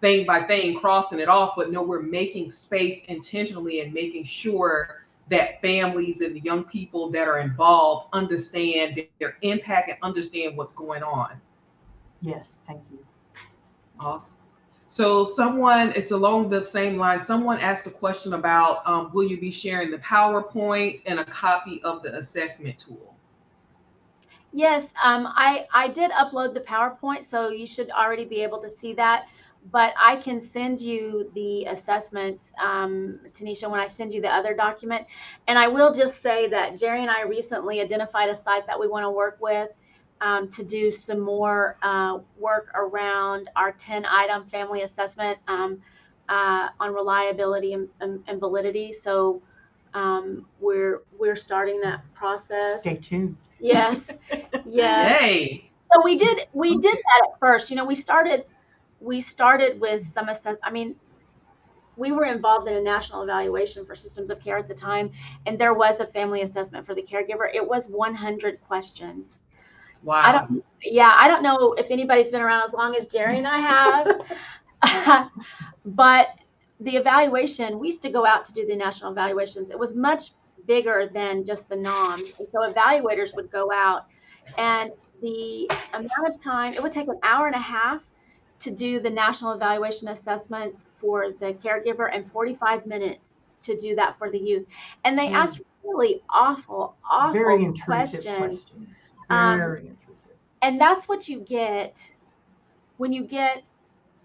thing by thing, crossing it off, but no, we're making space intentionally and making sure that families and the young people that are involved understand their impact and understand what's going on. Yes, thank you. Awesome. So someone, it's along the same line. Someone asked a question about, will you be sharing the PowerPoint and a copy of the assessment tool? Yes, I did upload the PowerPoint, so you should already be able to see that. But I can send you the assessments, Tanisha, when I send you the other document. And I will just say that Gerri and I recently identified a site that we want to work with to do some more work around our 10-item family assessment on reliability and validity. So we're starting that process. Stay tuned. Yes. Yes. Yay. So we did that at first. You know, we started with some I mean, we were involved in a national evaluation for systems of care at the time, and there was a family assessment for the caregiver. It was 100 questions. Wow. I don't know if anybody's been around as long as Gerri and I have. But the evaluation, we used to go out to do the national evaluations. It was much bigger than just the NOMs. And so evaluators would go out, and the amount of time, it would take an hour and a half to do the national evaluation assessments for the caregiver and 45 minutes to do that for the youth. And they asked really awful Very intrusive questions. Very intrusive. And that's what you get when you get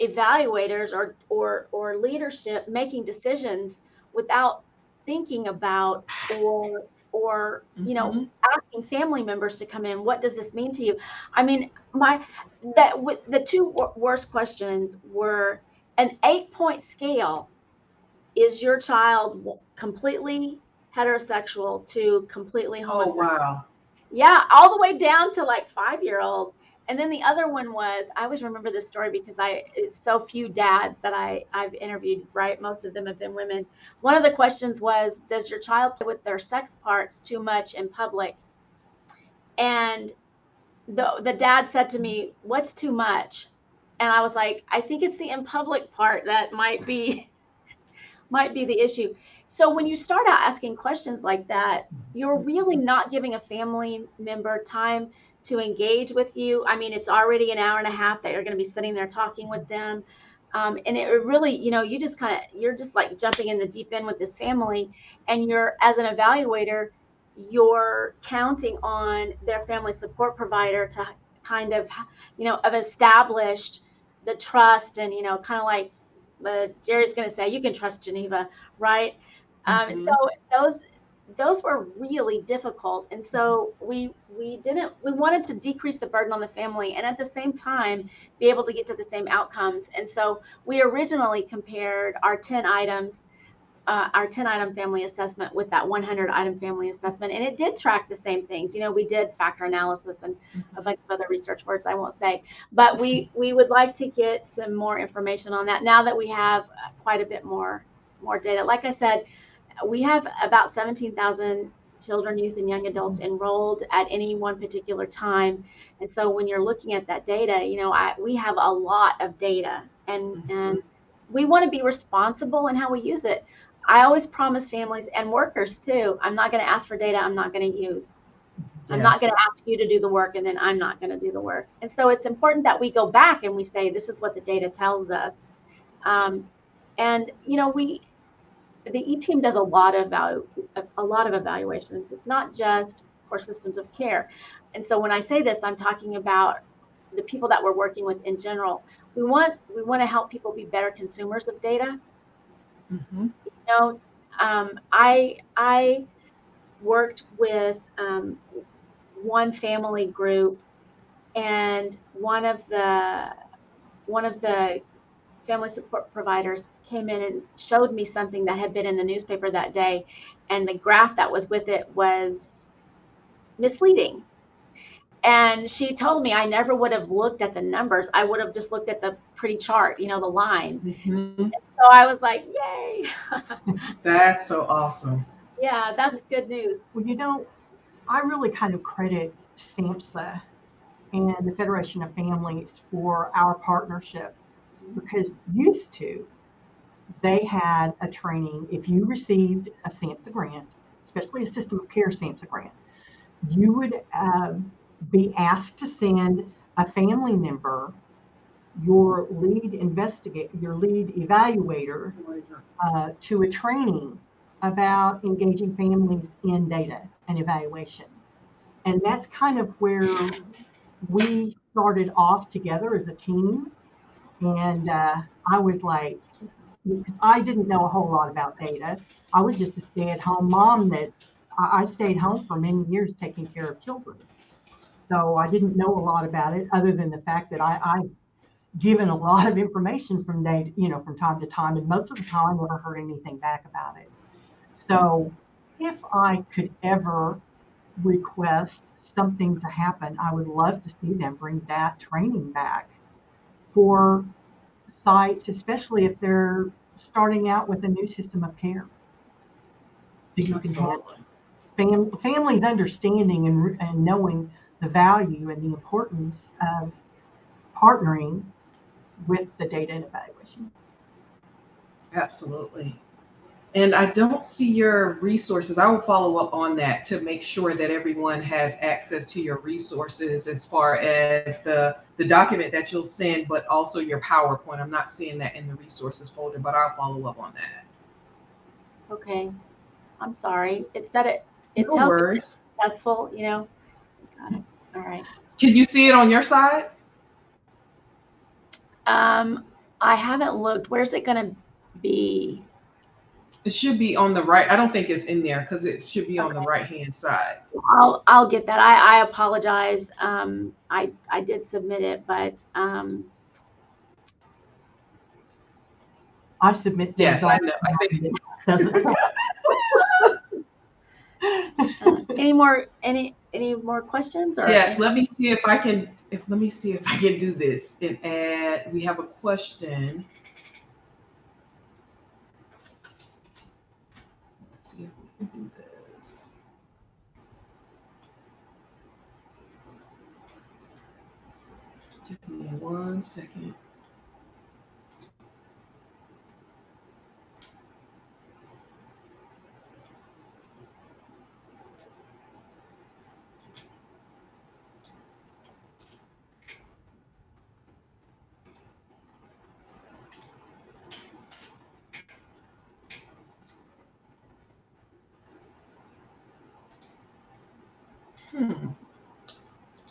evaluators or leadership making decisions without thinking about or you know, asking family members to come in. What does this mean to you? I mean, the two worst questions were an 8-point scale. Is your child completely heterosexual to completely homosexual? Oh, wow. Yeah, all the way down to like 5-year-olds. And then the other one was, I always remember this story because it's so few dads that I've interviewed, right? Most of them have been women. One of the questions was, does your child play with their sex parts too much in public? And the dad said to me, what's too much? And I was like, I think it's the in public part that might be the issue. So when you start out asking questions like that, you're really not giving a family member time to engage with you. I mean, it's already an hour and a half that you're going to be sitting there talking with them. And it really, you know, you're just like jumping in the deep end with this family, and you're, as an evaluator, you're counting on their family support provider to kind of, you know, have established the trust and, kind of like Gerri's going to say, you can trust Geneva, right? So those were really difficult. And so we wanted to decrease the burden on the family and at the same time be able to get to the same outcomes. And so we originally compared our 10 items, our 10 item family assessment with that 100 item family assessment. And it did track the same things. We did factor analysis and a bunch of other research words I won't say, but we would like to get some more information on that now that we have quite a bit more data. Like I said, we have about 17,000 children, youth, and young adults enrolled at any one particular time. And so when you're looking at that data, we have a lot of data, and we want to be responsible in how we use it. I always promise families and workers too, I'm not going to ask for data I'm not going to use. I'm not going to ask you to do the work and then I'm not going to do the work. And so it's important that we go back and we say, this is what the data tells us. The E-team does a lot of evaluations. It's not just for systems of care. And so when I say this, I'm talking about the people that we're working with in general. We want to help people be better consumers of data. I worked with one family group, and one of the family support providers came in and showed me something that had been in the newspaper that day, and the graph that was with it was misleading. And she told me I never would have looked at the numbers. I would have just looked at the pretty chart, the line. And so I was like, yay. That's so awesome. Yeah, that's good news. Well, I really kind of credit SAMHSA and the Federation of Families for our partnership, because used to, they had a training. If you received a SAMHSA grant, especially a system of care SAMHSA grant, you would be asked to send a family member, your lead evaluator, to a training about engaging families in data and evaluation. And that's kind of where we started off together as a team. And I was like, because I didn't know a whole lot about data. I was just a stay-at-home mom that I stayed home for many years taking care of children. So I didn't know a lot about it, other than the fact that I've given a lot of information from data, from time to time, and most of the time I never heard anything back about it. So if I could ever request something to happen, I would love to see them bring that training back for sites, especially if they're starting out with a new system of care. So you can have families understanding and knowing the value and the importance of partnering with the data and evaluation. Absolutely. And I don't see your resources. I will follow up on that to make sure that everyone has access to your resources as far as the document that you'll send, but also your PowerPoint. I'm not seeing that in the resources folder, but I'll follow up on that. Okay. I'm sorry. It said it No tells worries. me it's successful, Got it. All right. Can you see it on your side? I haven't looked. Where's it going to be? It should be on the right. I don't think it's in there because it should be on the right-hand side. I'll get that. I apologize. I did submit it, but I submit. Yes, I know. I think it doesn't. Any more questions? Or? Yes. Let me see if I can. Let me see if I can do this and add. We have a question. Let's see if we can do this. Give me 1 second.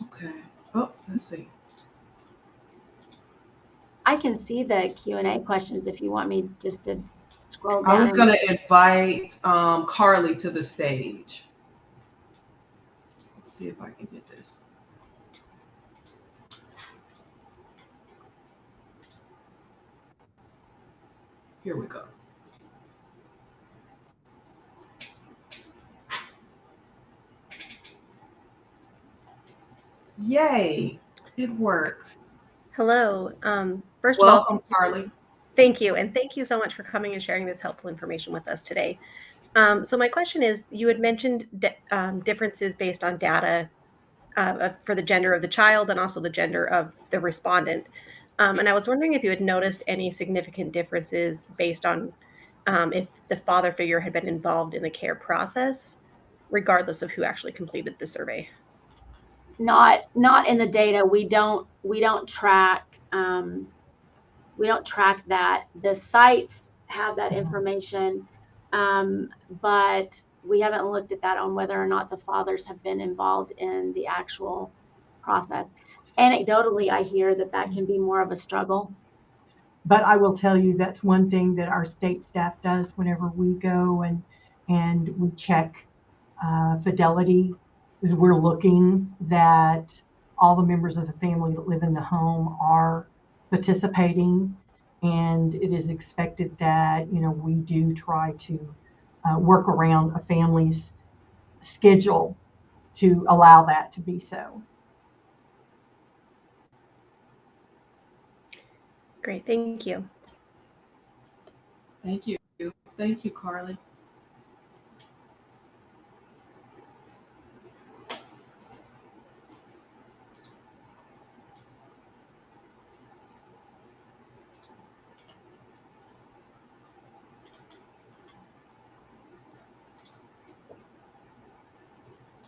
Okay. Oh, let's see. I can see the Q&A questions if you want me just to scroll down. I was going to invite Carly to the stage. Let's see if I can get this. Here we go. Yay, it worked. Hello. First of Welcome, all, Carly. Thank you. And thank you so much for coming and sharing this helpful information with us today. So my question is, you had mentioned differences based on data for the gender of the child and also the gender of the respondent. And I was wondering if you had noticed any significant differences based on if the father figure had been involved in the care process, regardless of who actually completed the survey. Not in the data. We don't track that. The sites have that information, but we haven't looked at that on whether or not the fathers have been involved in the actual process. Anecdotally, I hear that can be more of a struggle. But I will tell you, that's one thing that our state staff does whenever we go and we check fidelity, is we're looking that all the members of the family that live in the home are participating, and it is expected that, you know, we do try to work around a family's schedule to allow that to be so. Great, thank you. Thank you. Thank you, Carly.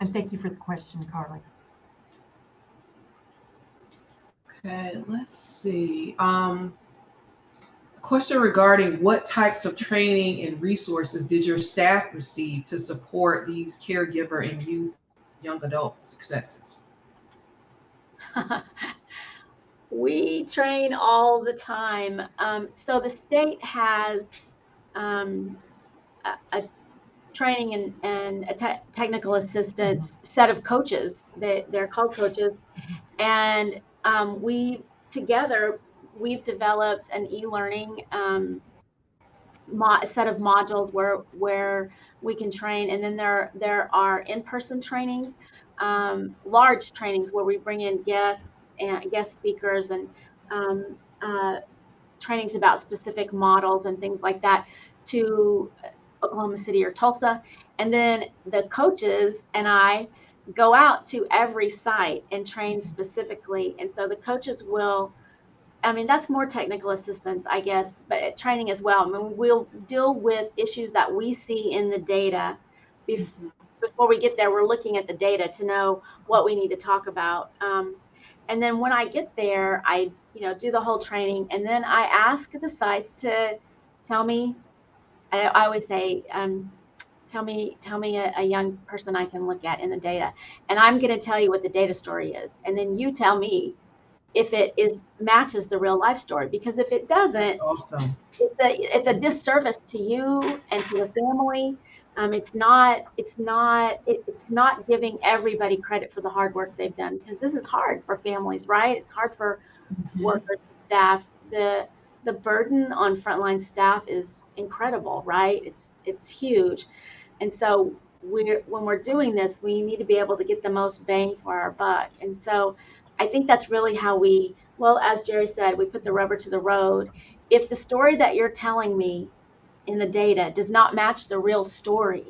And thank you for the question, Carly. Okay, let's see. A question regarding what types of training and resources did your staff receive to support these caregiver and youth, young adult successes? We train all the time. So the state has a training and a technical assistance set of coaches. They're called coaches, and we've developed an e-learning set of modules where we can train, and then there are in-person trainings, large trainings where we bring in guest speakers and trainings about specific models and things like that to Oklahoma City or Tulsa. And then the coaches and I go out to every site and train specifically. And so the coaches will, I mean, that's more technical assistance, I guess, but training as well. I mean, we'll deal with issues that we see in the data. Before we get there, we're looking at the data to know what we need to talk about. And then when I get there, I do the whole training, and then I ask the sites to tell me. I always say, tell me a young person I can look at in the data, and I'm going to tell you what the data story is, and then you tell me if it matches the real life story. Because if it doesn't, that's awesome. It's a disservice to you and to the family. It's not giving everybody credit for the hard work they've done, because this is hard for families, right? It's hard for workers, staff. The burden on frontline staff is incredible, right? It's huge. And so when we're doing this, we need to be able to get the most bang for our buck. And so I think that's really how as Gerri said, we put the rubber to the road. If the story that you're telling me in the data does not match the real story,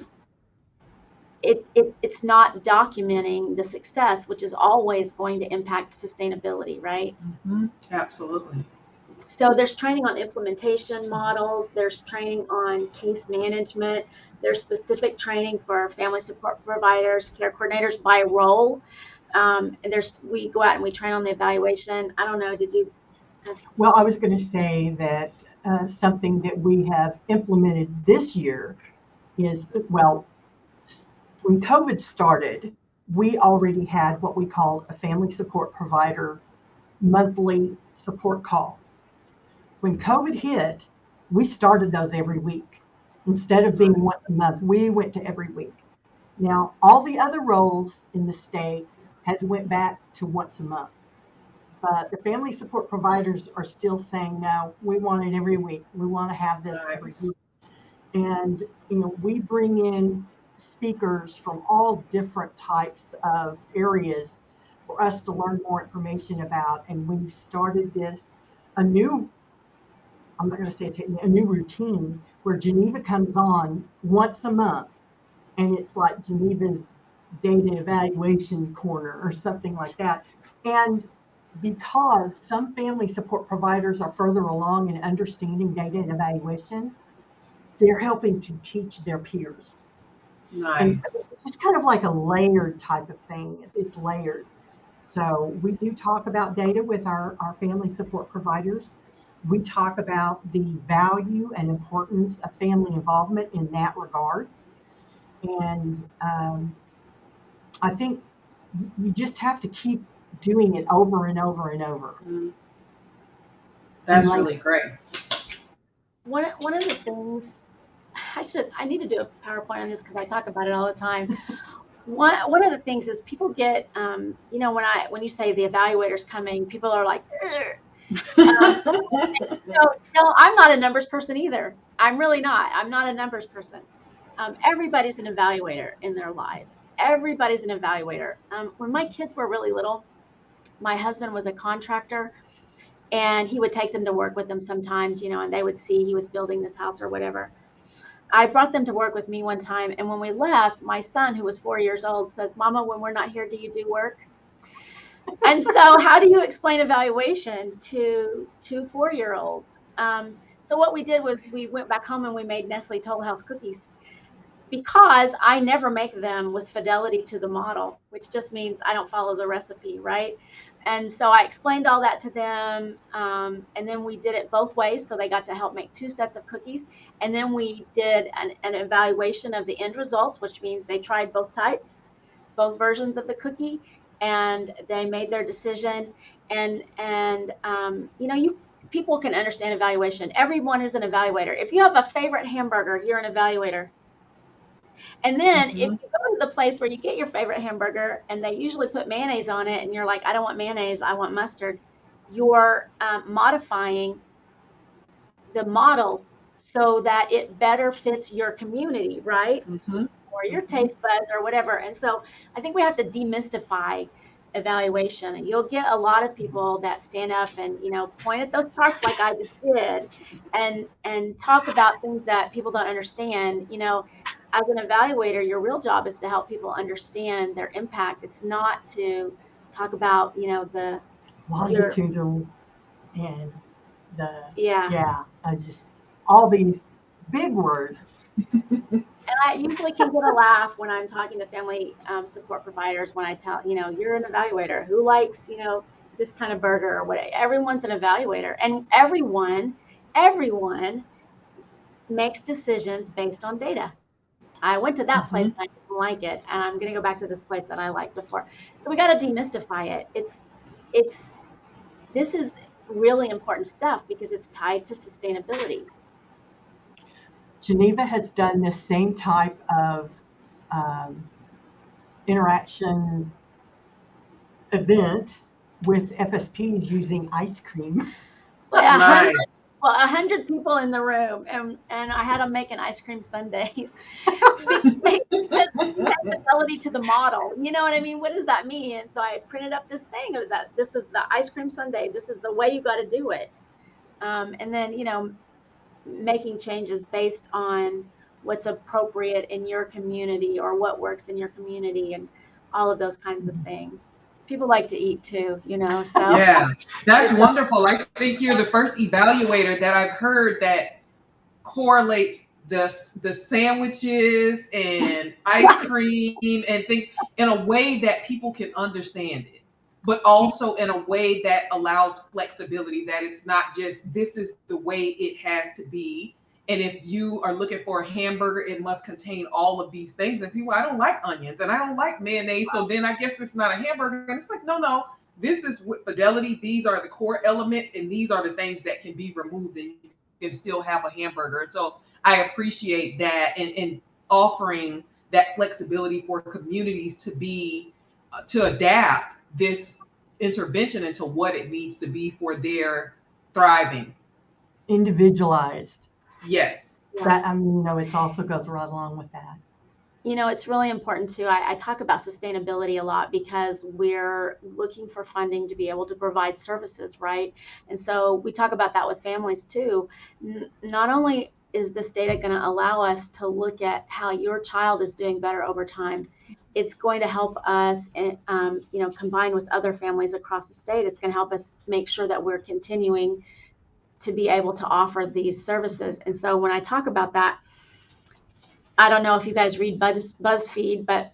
it's not documenting the success, which is always going to impact sustainability, right? Mm-hmm. Absolutely. So there's training on implementation models, there's training on case management, there's specific training for family support providers, care coordinators by role. And we go out and we train on the evaluation. I don't know, did you? Well, I was going to say that something that we have implemented this year is, when COVID started, we already had what we called a family support provider monthly support call. When COVID hit, we started those every week. Instead of being once a month, we went to every week. Now, all the other roles in the state has went back to once a month. But the family support providers are still saying, no, we want it every week. We want to have this every week. And, we bring in speakers from all different types of areas for us to learn more information about. And we've started I'm not going to say a new routine where Geneva comes on once a month, and it's like Geneva's data evaluation corner or something like that. And because some family support providers are further along in understanding data and evaluation, they're helping to teach their peers. Nice. It's kind of like a layered type of thing. It's layered. So we do talk about data with our family support providers. We talk about the value and importance of family involvement in that regards. And I think you just have to keep doing it over and over and over. That's really great. One of the things I need to do a PowerPoint on this because I talk about it all the time. One of the things is people get, when you say the evaluator's coming, people are like, no, I'm not a numbers person either. I'm really not. I'm not a numbers person. Everybody's an evaluator in their lives. Everybody's an evaluator. When my kids were really little, my husband was a contractor, and he would take them to work with him sometimes, and they would see he was building this house or whatever. I brought them to work with me one time, and when we left, my son, who was 4 years old, says, "Mama, when we're not here, do you do work?" And so how do you explain evaluation to 2 4-year-olds? So what we did was we went back home and we made Nestle Toll House cookies, because I never make them with fidelity to the model, which just means I don't follow the recipe, right? And so I explained all that to them, and then we did it both ways, so they got to help make 2 sets of cookies. And then we did an evaluation of the end results, which means they tried both versions of the cookie, and they made their decision. And people can understand evaluation. Everyone is an evaluator. If you have a favorite hamburger, you're an evaluator. And then if you go to the place where you get your favorite hamburger and they usually put mayonnaise on it, and you're like, I don't want mayonnaise, I want mustard, you're modifying the model so that it better fits your community, right? Or your taste buds or whatever. And so I think we have to demystify evaluation. And you'll get a lot of people that stand up and, point at those charts like I just did, and talk about things that people don't understand. As an evaluator, your real job is to help people understand their impact. It's not to talk about, the longitudinal and all these big words. And I usually can get a laugh when I'm talking to family support providers when I tell, you're an evaluator. Who likes, this kind of burger or whatever? Everyone's an evaluator, and everyone makes decisions based on data. I went to that place and I didn't like it, and I'm going to go back to this place that I liked before. So we got to demystify it. This is really important stuff because it's tied to sustainability. Geneva has done this same type of interaction event with FSPs using ice cream. Nice. 100 people in the room, and I had them making ice cream sundaes. Because fidelity to the model. You know what I mean? What does that mean? And so I printed up this thing of that. This is the ice cream sundae. This is the way you got to do it. And then, making changes based on what's appropriate in your community or what works in your community and all of those kinds of things. People like to eat too, so. Yeah, that's wonderful. I think you're the first evaluator that I've heard that correlates the sandwiches and ice cream and things in a way that people can understand it, but also in a way that allows flexibility, that it's not just this is the way it has to be. And if you are looking for a hamburger, it must contain all of these things. And people, I don't like onions and I don't like mayonnaise. So then I guess it's not a hamburger. And it's like, no, this is with fidelity, these are the core elements, and these are the things that can be removed, and you can still have a hamburger. And so I appreciate that, and offering that flexibility for communities to be to adapt this intervention into what it needs to be for their thriving. Individualized. Yes. That, I mean, it also goes right along with that. It's really important too. I talk about sustainability a lot because we're looking for funding to be able to provide services, right? And so we talk about that with families too. Not only is this data going to allow us to look at how your child is doing better over time, it's going to help us, combine with other families across the state. It's going to help us make sure that we're continuing to be able to offer these services. And so when I talk about that, I don't know if you guys read BuzzFeed, but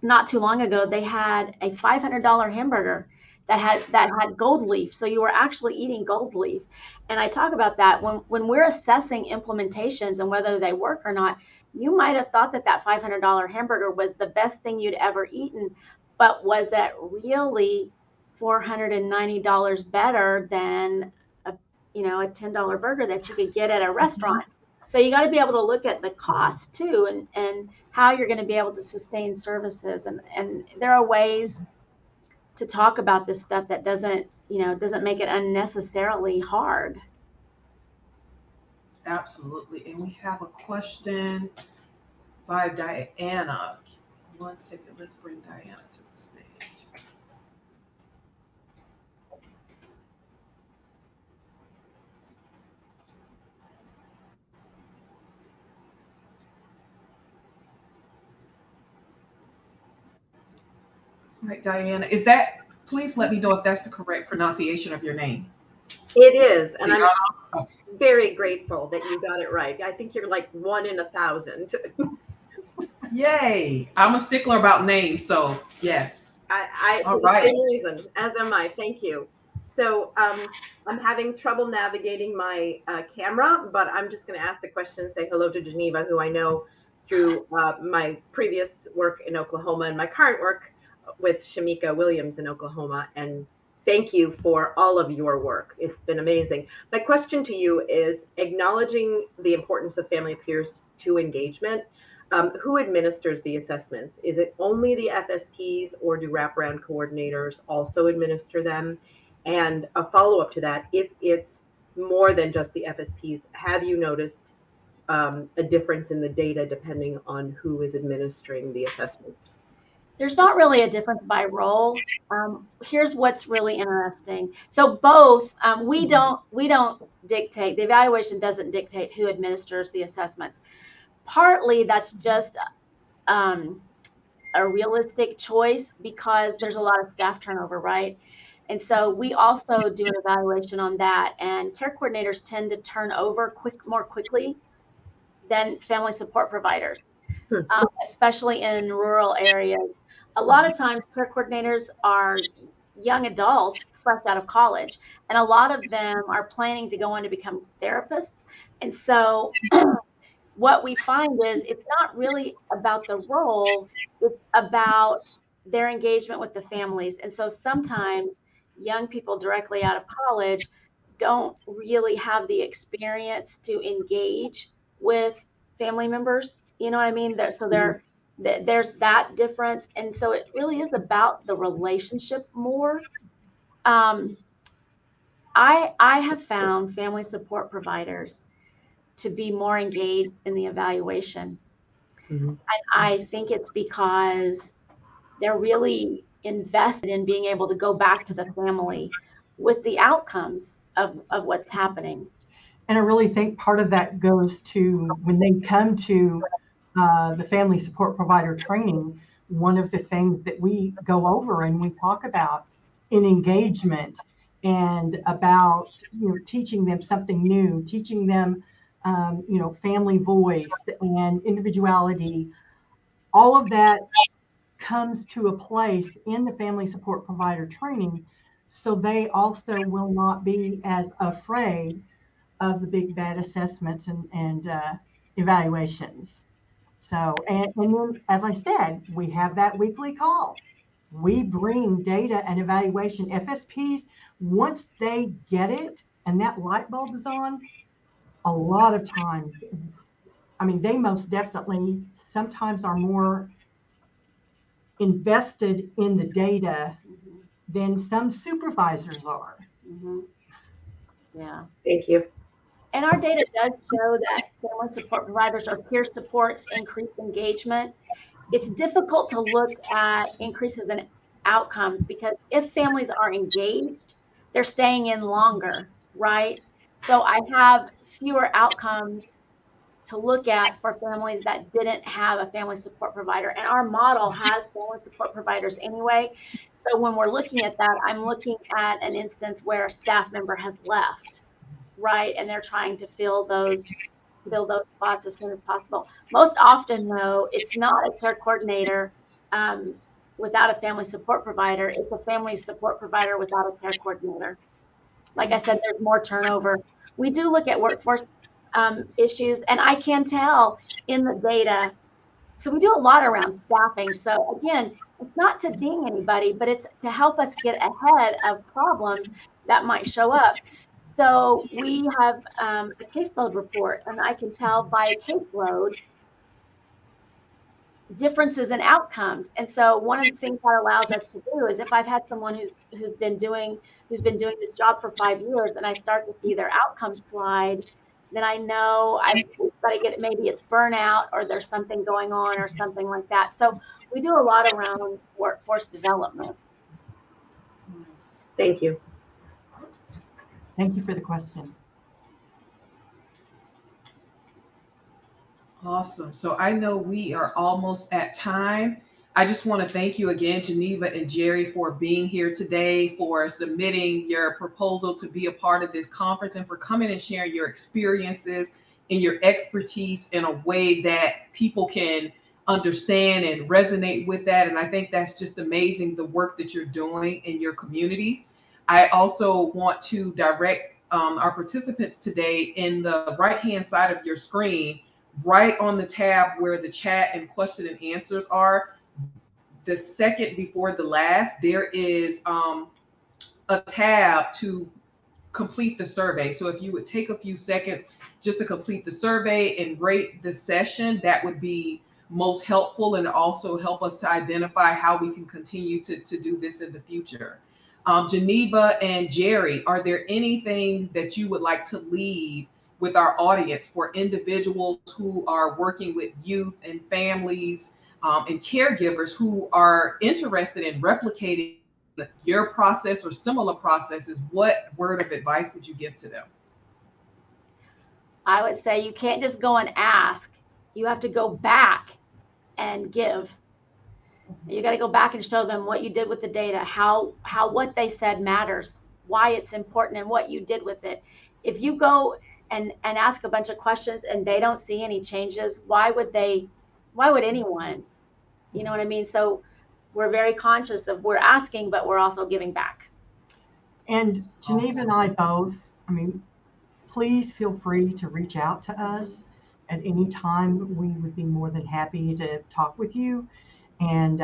not too long ago, they had a $500 hamburger that had gold leaf. So you were actually eating gold leaf. And I talk about that when we're assessing implementations and whether they work or not. You might have thought that $500 hamburger was the best thing you'd ever eaten, but was that really $490 better than a $10 burger that you could get at a restaurant? So you got to be able to look at the cost too, and how you're going to be able to sustain services. And there are ways to talk about this stuff that doesn't make it unnecessarily hard. Absolutely. And we have a question by Diana. 1 second, let's bring Diana to the stage. Right, Diana, please let me know if that's the correct pronunciation of your name. It is, and Diana? I'm very grateful that you got it right. I think you're like 1 in 1,000. Yay! I'm a stickler about names, so yes. All for the same reason, as am I. Thank you. So I'm having trouble navigating my camera, but I'm just going to ask the question and say hello to Geneva, who I know through my previous work in Oklahoma and my current work with Shamika Williams in Oklahoma. And thank you for all of your work. It's been amazing. My question to you is, acknowledging the importance of family peers to engagement, who administers the assessments? Is it only the FSPs, or do wraparound coordinators also administer them? And a follow-up to that, if it's more than just the FSPs, have you noticed a difference in the data depending on who is administering the assessments? There's not really a difference by role. Here's what's really interesting. So both, we don't dictate, the evaluation doesn't dictate who administers the assessments. Partly that's just a realistic choice because there's a lot of staff turnover, right? And so we also do an evaluation on that, and care coordinators tend to turn over more quickly than family support providers, especially in rural areas. A lot of times care coordinators are young adults fresh out of college, and a lot of them are planning to go on to become therapists. And so what we find is it's not really about the role, it's about their engagement with the families. And so sometimes young people directly out of college don't really have the experience to engage with family members. You know what I mean? There's that difference. And so it really is about the relationship more. I have found family support providers to be more engaged in the evaluation. Mm-hmm. And I think it's because they're really invested in being able to go back to the family with the outcomes of what's happening. And I really think part of that goes to when they come to the family support provider training, one of the things that we go over and we talk about in engagement and about, teaching them something new, teaching them, family voice and individuality, all of that comes to a place in the family support provider training, so they also will not be as afraid of the big bad assessments and evaluations. So, and then, as I said, we have that weekly call. we bring data and evaluation. FSPs, once they get it and that light bulb is on, a lot of times, I mean, they most definitely sometimes are more invested in the data than some supervisors are. Yeah. Thank you. And our data does show that family support providers or peer supports increase engagement. It's difficult to look at increases in outcomes because if families are engaged, they're staying in longer, right? So I have fewer outcomes to look at for families that didn't have a family support provider. And our model has family support providers anyway. So when we're looking at that, I'm looking at an instance where a staff member has left, right? And they're trying to fill those spots as soon as possible. Most often, though, it's not a care coordinator without a family support provider. It's a family support provider without a care coordinator. Like I said, there's more turnover. We do look at workforce issues, and I can tell in the data. So we do a lot around staffing. So again, it's not to ding anybody, but it's to help us get ahead of problems that might show up. So we have a caseload report, and I can tell by caseload differences in outcomes. And so one of the things that allows us to do is if I've had someone who's been doing this job for 5 years, and I start to see their outcomes slide, then I know I've got to get it. Maybe it's burnout or there's something going on or something like that. So we do a lot around workforce development. Thank you. Thank you for the question. Awesome. So I know we are almost at time. I just want to thank you again, Geneva and Gerri, for being here today, for submitting your proposal to be a part of this conference, and for coming and sharing your experiences and your expertise in a way that people can understand and resonate with that. And I think that's just amazing, the work that you're doing in your communities. I also want to direct our participants today in the right-hand side of your screen, right on the tab where the chat and question and answers are. The second before the last, there is a tab to complete the survey. So if you would take a few seconds just to complete the survey and rate the session, that would be most helpful, and also help us to identify how we can continue to do this in the future. Geneva and Gerri, are there any things that you would like to leave with our audience for individuals who are working with youth and families and caregivers who are interested in replicating your process or similar processes? What word of advice would you give to them? I would say you can't just go and ask. You have to go back and give. You got to go back and show them what you did with the data, how what they said matters, why it's important, and what you did with it. If you go and ask a bunch of questions and they don't see any changes, why would anyone? You know what I mean? So we're very conscious of we're asking, but we're also giving back. And Geneva and I both, I mean, please feel free to reach out to us at any time. We would be more than happy to talk with you. And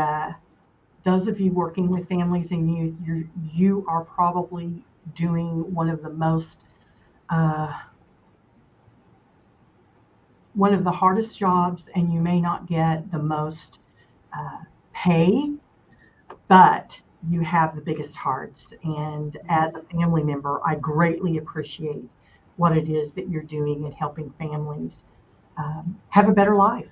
those of you working with families and youth, you are probably doing one of the most one of the hardest jobs, and you may not get the most pay, but you have the biggest hearts. And as a family member, I greatly appreciate what it is that you're doing in helping families have a better life.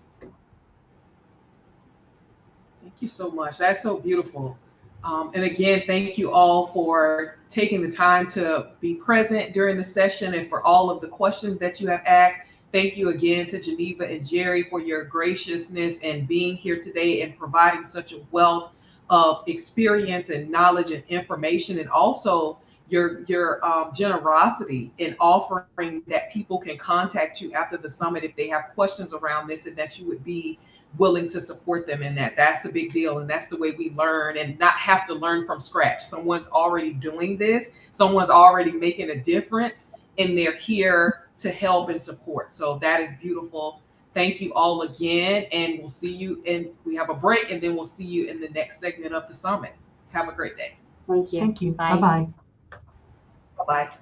Thank you so much. That's so beautiful. And again, thank you all for taking the time to be present during the session and for all of the questions that you have asked. Thank you again to Geneva and Gerri for your graciousness and being here today and providing such a wealth of experience and knowledge and information, and also your generosity in offering that people can contact you after the summit if they have questions around this, and that you would be willing to support them in that. That's a big deal, and that's the way we learn and not have to learn from scratch. Someone's already doing this, someone's already making a difference, and they're here to help and support. So that is beautiful. thank you all again, and we'll see you we have a break, and then we'll see you in the next segment of the summit. Have a great day. Thank you. Thank you. Bye. Bye-bye. Bye-bye.